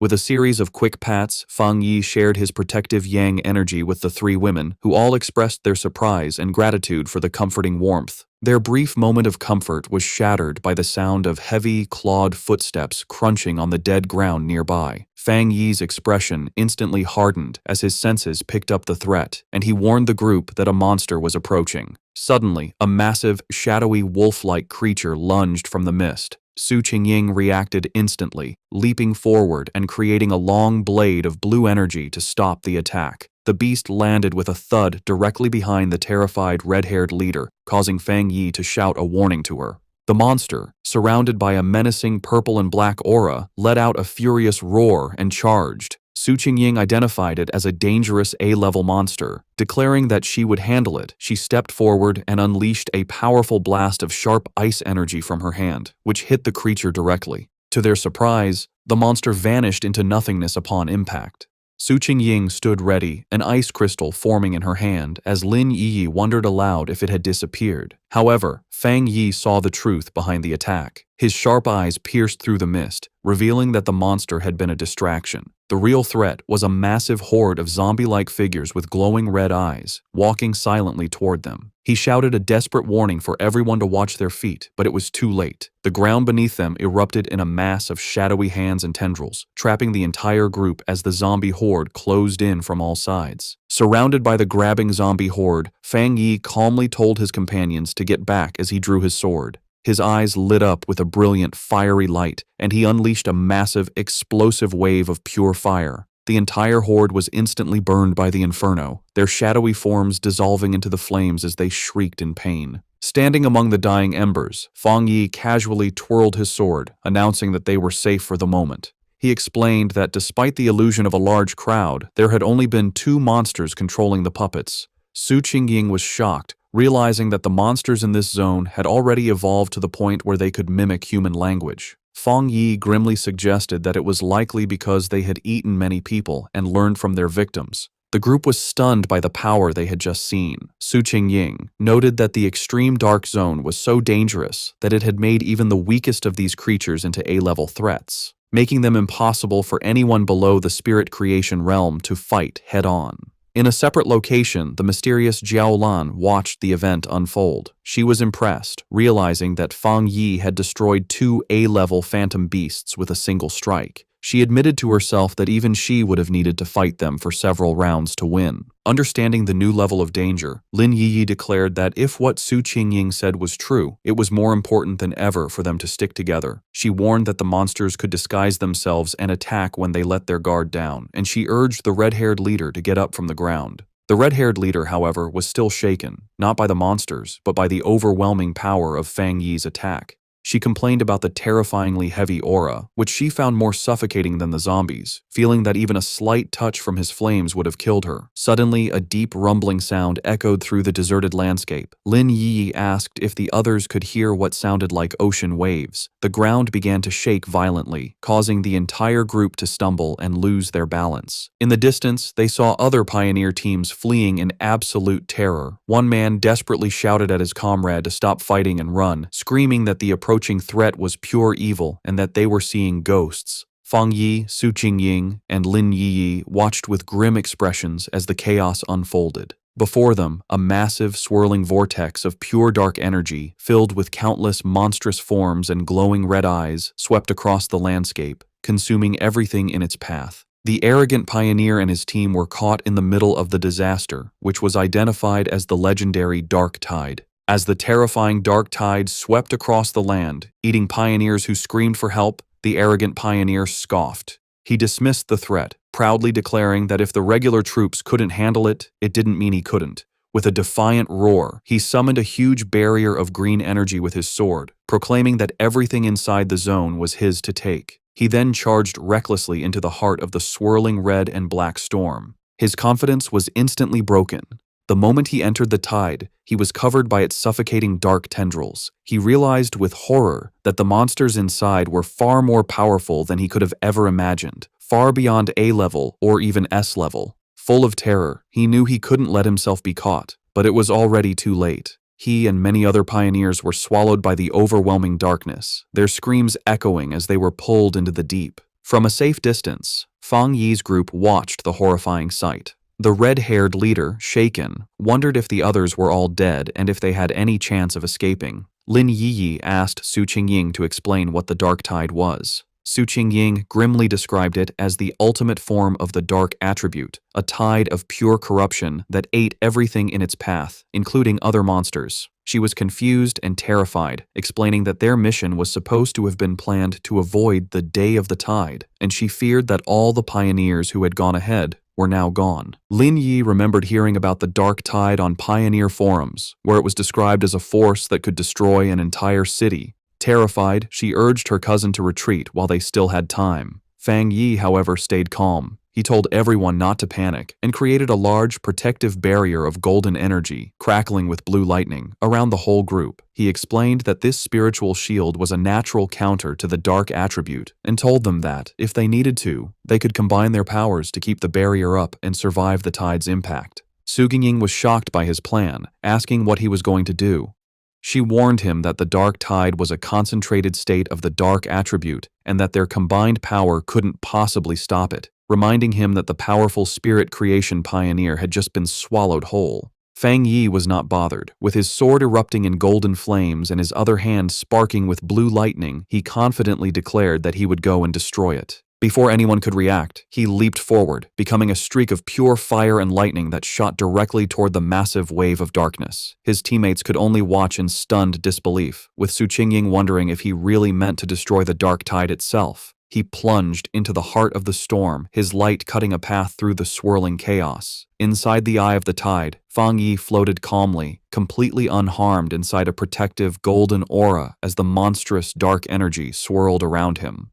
With a series of quick pats, Fang Yi shared his protective yang energy with the 3 women, who all expressed their surprise and gratitude for the comforting warmth. Their brief moment of comfort was shattered by the sound of heavy, clawed footsteps crunching on the dead ground nearby. Fang Yi's expression instantly hardened as his senses picked up the threat, and he warned the group that a monster was approaching. Suddenly, a massive, shadowy wolf-like creature lunged from the mist. Su Qingying reacted instantly, leaping forward and creating a long blade of blue energy to stop the attack. The beast landed with a thud directly behind the terrified red-haired leader, causing Fang Yi to shout a warning to her. The monster, surrounded by a menacing purple and black aura, let out a furious roar and charged. Su Qingying identified it as a dangerous A-level monster. Declaring that she would handle it, she stepped forward and unleashed a powerful blast of sharp ice energy from her hand, which hit the creature directly. To their surprise, the monster vanished into nothingness upon impact. Su Qingying stood ready, an ice crystal forming in her hand, as Lin Yi wondered aloud if it had disappeared. However, Fang Yi saw the truth behind the attack. His sharp eyes pierced through the mist, revealing that the monster had been a distraction. The real threat was a massive horde of zombie-like figures with glowing red eyes, walking silently toward them. He shouted a desperate warning for everyone to watch their feet, but it was too late. The ground beneath them erupted in a mass of shadowy hands and tendrils, trapping the entire group as the zombie horde closed in from all sides. Surrounded by the grabbing zombie horde, Fang Yi calmly told his companions to get back as he drew his sword. His eyes lit up with a brilliant, fiery light, and he unleashed a massive, explosive wave of pure fire. The entire horde was instantly burned by the inferno, their shadowy forms dissolving into the flames as they shrieked in pain. Standing among the dying embers, Fang Yi casually twirled his sword, announcing that they were safe for the moment. He explained that despite the illusion of a large crowd, there had only been 2 monsters controlling the puppets. Su Qingying was shocked, realizing that the monsters in this zone had already evolved to the point where they could mimic human language. Fang Yi grimly suggested that it was likely because they had eaten many people and learned from their victims. The group was stunned by the power they had just seen. Su Qingying noted that the extreme dark zone was so dangerous that it had made even the weakest of these creatures into A-level threats, making them impossible for anyone below the spirit creation realm to fight head-on. In a separate location, the mysterious Jiao Lan watched the event unfold. She was impressed, realizing that Fang Yi had destroyed 2 A-level phantom beasts with a single strike. She admitted to herself that even she would have needed to fight them for several rounds to win. Understanding the new level of danger, Lin Yiyi declared that if what Su Qingying said was true, it was more important than ever for them to stick together. She warned that the monsters could disguise themselves and attack when they let their guard down, and she urged the red-haired leader to get up from the ground. The red-haired leader, however, was still shaken, not by the monsters, but by the overwhelming power of Fang Yi's attack. She complained about the terrifyingly heavy aura, which she found more suffocating than the zombies, feeling that even a slight touch from his flames would have killed her. Suddenly, a deep rumbling sound echoed through the deserted landscape. Lin Yi asked if the others could hear what sounded like ocean waves. The ground began to shake violently, causing the entire group to stumble and lose their balance. In the distance, they saw other pioneer teams fleeing in absolute terror. One man desperately shouted at his comrade to stop fighting and run, screaming that the approaching threat was pure evil and that they were seeing ghosts. Fang Yi, Su Qingying, and Lin Yiyi watched with grim expressions as the chaos unfolded. Before them, a massive, swirling vortex of pure dark energy, filled with countless monstrous forms and glowing red eyes, swept across the landscape, consuming everything in its path. The arrogant pioneer and his team were caught in the middle of the disaster, which was identified as the legendary Dark Tide. As the terrifying dark tide swept across the land, eating pioneers who screamed for help, the arrogant pioneer scoffed. He dismissed the threat, proudly declaring that if the regular troops couldn't handle it, it didn't mean he couldn't. With a defiant roar, he summoned a huge barrier of green energy with his sword, proclaiming that everything inside the zone was his to take. He then charged recklessly into the heart of the swirling red and black storm. His confidence was instantly broken. The moment he entered the tide, he was covered by its suffocating dark tendrils. He realized with horror that the monsters inside were far more powerful than he could have ever imagined, far beyond A-level or even S-level. Full of terror, he knew he couldn't let himself be caught, but it was already too late. He and many other pioneers were swallowed by the overwhelming darkness, their screams echoing as they were pulled into the deep. From a safe distance, Fang Yi's group watched the horrifying sight. The red-haired leader, shaken, wondered if the others were all dead and if they had any chance of escaping. Lin Yiyi asked Su Qingying to explain what the dark tide was. Su Qingying grimly described it as the ultimate form of the dark attribute, a tide of pure corruption that ate everything in its path, including other monsters. She was confused and terrified, explaining that their mission was supposed to have been planned to avoid the Day of the Tide, and she feared that all the pioneers who had gone ahead were now gone. Lin Yi remembered hearing about the dark tide on pioneer forums, where it was described as a force that could destroy an entire city. Terrified, she urged her cousin to retreat while they still had time. Fang Yi, however, stayed calm. He told everyone not to panic and created a large protective barrier of golden energy, crackling with blue lightning, around the whole group. He explained that this spiritual shield was a natural counter to the dark attribute and told them that, if they needed to, they could combine their powers to keep the barrier up and survive the tide's impact. Su Qingying was shocked by his plan, asking what he was going to do. She warned him that the dark tide was a concentrated state of the dark attribute and that their combined power couldn't possibly stop it. reminding him that the powerful spirit creation pioneer had just been swallowed whole. Fang Yi was not bothered. With his sword erupting in golden flames and his other hand sparking with blue lightning, he confidently declared that he would go and destroy it. Before anyone could react, he leaped forward, becoming a streak of pure fire and lightning that shot directly toward the massive wave of darkness. His teammates could only watch in stunned disbelief, with Su Qingying wondering if he really meant to destroy the dark tide itself. He plunged into the heart of the storm, his light cutting a path through the swirling chaos. Inside the eye of the tide, Fang Yi floated calmly, completely unharmed inside a protective golden aura as the monstrous dark energy swirled around him.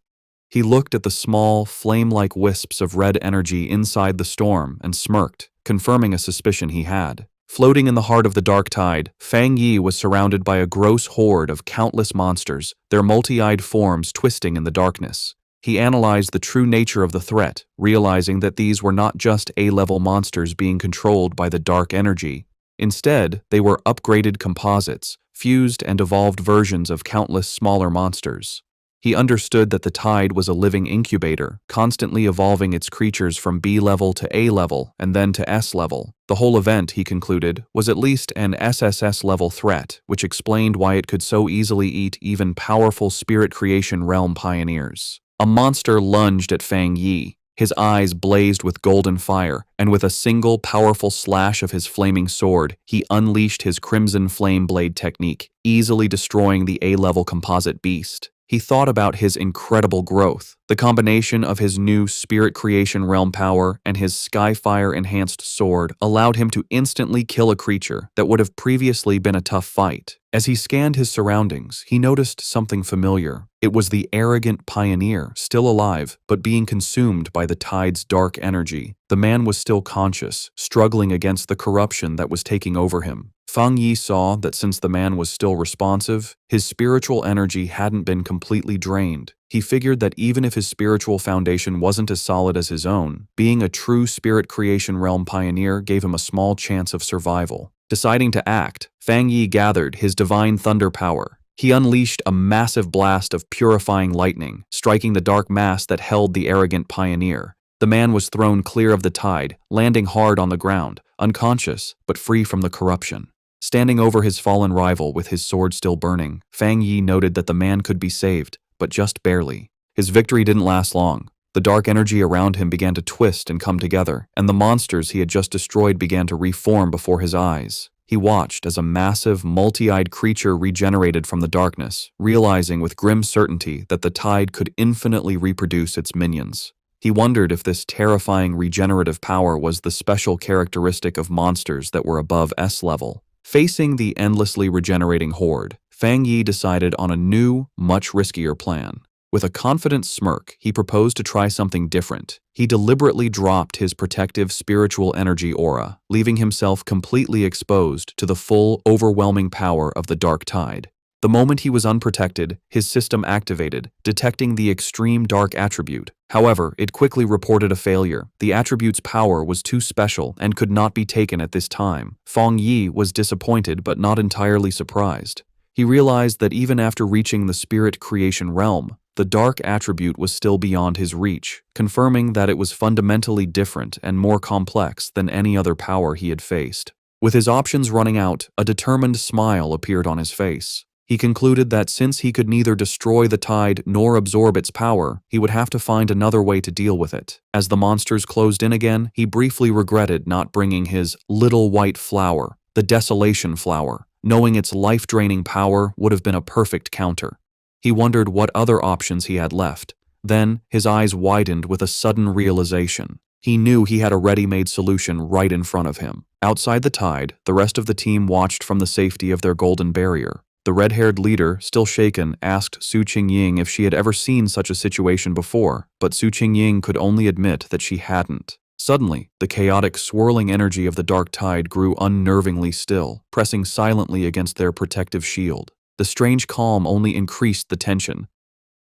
He looked at the small, flame-like wisps of red energy inside the storm and smirked, confirming a suspicion he had. Floating in the heart of the dark tide, Fang Yi was surrounded by a gross horde of countless monsters, their multi-eyed forms twisting in the darkness. He analyzed the true nature of the threat, realizing that these were not just A-level monsters being controlled by the dark energy. Instead, they were upgraded composites, fused and evolved versions of countless smaller monsters. He understood that the tide was a living incubator, constantly evolving its creatures from B-level to A-level and then to S-level. The whole event, he concluded, was at least an SSS-level threat, which explained why it could so easily eat even powerful spirit creation realm pioneers. A monster lunged at Fang Yi. His eyes blazed with golden fire, and with a single powerful slash of his flaming sword, he unleashed his crimson flame blade technique, easily destroying the A-level composite beast. He thought about his incredible growth. The combination of his new spirit creation realm power and his skyfire-enhanced sword allowed him to instantly kill a creature that would have previously been a tough fight. As he scanned his surroundings, he noticed something familiar. It was the arrogant pioneer, still alive, but being consumed by the tide's dark energy. The man was still conscious, struggling against the corruption that was taking over him. Fang Yi saw that since the man was still responsive, his spiritual energy hadn't been completely drained. He figured that even if his spiritual foundation wasn't as solid as his own, being a true spirit creation realm pioneer gave him a small chance of survival. Deciding to act, Fang Yi gathered his divine thunder power. He unleashed a massive blast of purifying lightning, striking the dark mass that held the arrogant pioneer. The man was thrown clear of the tide, landing hard on the ground, unconscious but free from the corruption. Standing over his fallen rival with his sword still burning, Fang Yi noted that the man could be saved, but just barely. His victory didn't last long. The dark energy around him began to twist and come together, and the monsters he had just destroyed began to reform before his eyes. He watched as a massive, multi-eyed creature regenerated from the darkness, realizing with grim certainty that the tide could infinitely reproduce its minions. He wondered if this terrifying regenerative power was the special characteristic of monsters that were above S-level. Facing the endlessly regenerating horde, Fang Yi decided on a new, much riskier plan. With a confident smirk, he proposed to try something different. He deliberately dropped his protective spiritual energy aura, leaving himself completely exposed to the full, overwhelming power of the dark tide. The moment he was unprotected, his system activated, detecting the extreme dark attribute. However, it quickly reported a failure. The attribute's power was too special and could not be taken at this time. Fang Yi was disappointed but not entirely surprised. He realized that even after reaching the spirit creation realm, the dark attribute was still beyond his reach, confirming that it was fundamentally different and more complex than any other power he had faced. With his options running out, a determined smile appeared on his face. He concluded that since he could neither destroy the tide nor absorb its power, he would have to find another way to deal with it. As the monsters closed in again, he briefly regretted not bringing his little white flower, the desolation flower, knowing its life-draining power would have been a perfect counter. He wondered what other options he had left. Then, his eyes widened with a sudden realization. He knew he had a ready-made solution right in front of him. Outside the tide, the rest of the team watched from the safety of their golden barrier. The red-haired leader, still shaken, asked Su Qingying if she had ever seen such a situation before, but Su Qingying could only admit that she hadn't. Suddenly, the chaotic, swirling energy of the dark tide grew unnervingly still, pressing silently against their protective shield. The strange calm only increased the tension.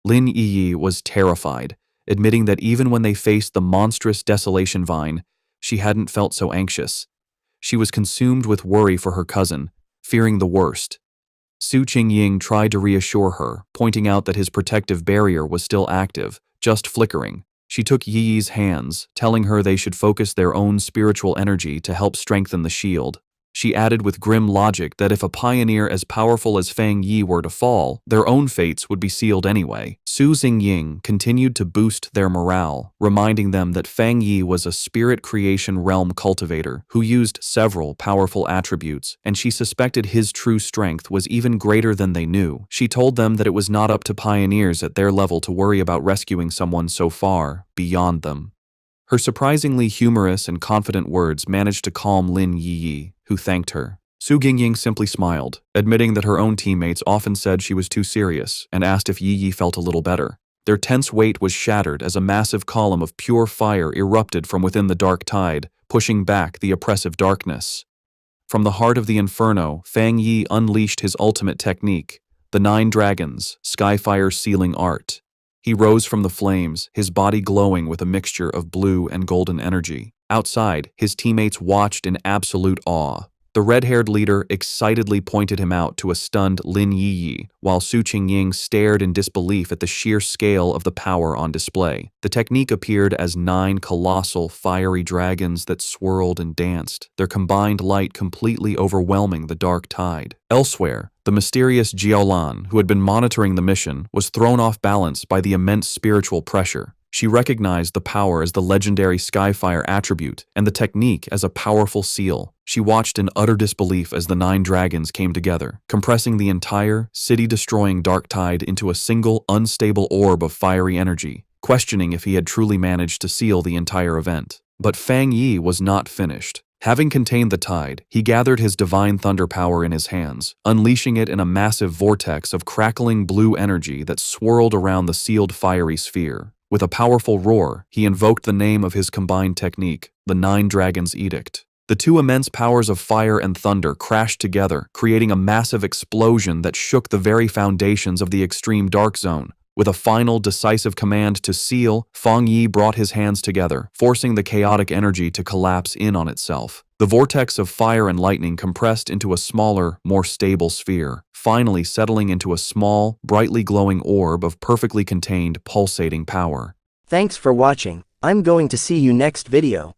Lin Yi was terrified, admitting that even when they faced the monstrous desolation vine, she hadn't felt so anxious. She was consumed with worry for her cousin, fearing the worst. Su Qingying tried to reassure her, pointing out that his protective barrier was still active, just flickering. She took Yi's hands, telling her they should focus their own spiritual energy to help strengthen the shield. She added with grim logic that if a pioneer as powerful as Fang Yi were to fall, their own fates would be sealed anyway. Su Xingying continued to boost their morale, reminding them that Fang Yi was a spirit creation realm cultivator who used several powerful attributes, and she suspected his true strength was even greater than they knew. She told them that it was not up to pioneers at their level to worry about rescuing someone so far beyond them. Her surprisingly humorous and confident words managed to calm Lin Yi, who thanked her. Su Xingying simply smiled, admitting that her own teammates often said she was too serious, and asked if Yi felt a little better. Their tense wait was shattered as a massive column of pure fire erupted from within the dark tide, pushing back the oppressive darkness. From the heart of the inferno, Fang Yi unleashed his ultimate technique, the 9 dragons, Skyfire's sealing art. He rose from the flames, his body glowing with a mixture of blue and golden energy. Outside, his teammates watched in absolute awe. The red-haired leader excitedly pointed him out to a stunned Lin Yi, while Su Qingying stared in disbelief at the sheer scale of the power on display. The technique appeared as 9 colossal, fiery dragons that swirled and danced, their combined light completely overwhelming the dark tide. Elsewhere, the mysterious Jiaolan, who had been monitoring the mission, was thrown off balance by the immense spiritual pressure. She recognized the power as the legendary Skyfire attribute and the technique as a powerful seal. She watched in utter disbelief as the 9 dragons came together, compressing the entire, city-destroying dark tide into a single, unstable orb of fiery energy, questioning if he had truly managed to seal the entire event. But Fang Yi was not finished. Having contained the tide, he gathered his divine thunder power in his hands, unleashing it in a massive vortex of crackling blue energy that swirled around the sealed fiery sphere. With a powerful roar, he invoked the name of his combined technique, the 9 Dragons' Edict. The 2 immense powers of fire and thunder crashed together, creating a massive explosion that shook the very foundations of the extreme dark zone. With a final, decisive command to seal, Fang Yi brought his hands together, forcing the chaotic energy to collapse in on itself. The vortex of fire and lightning compressed into a smaller, more stable sphere, finally settling into a small, brightly glowing orb of perfectly contained, pulsating power. Thanks for watching. I'm going to see you next video.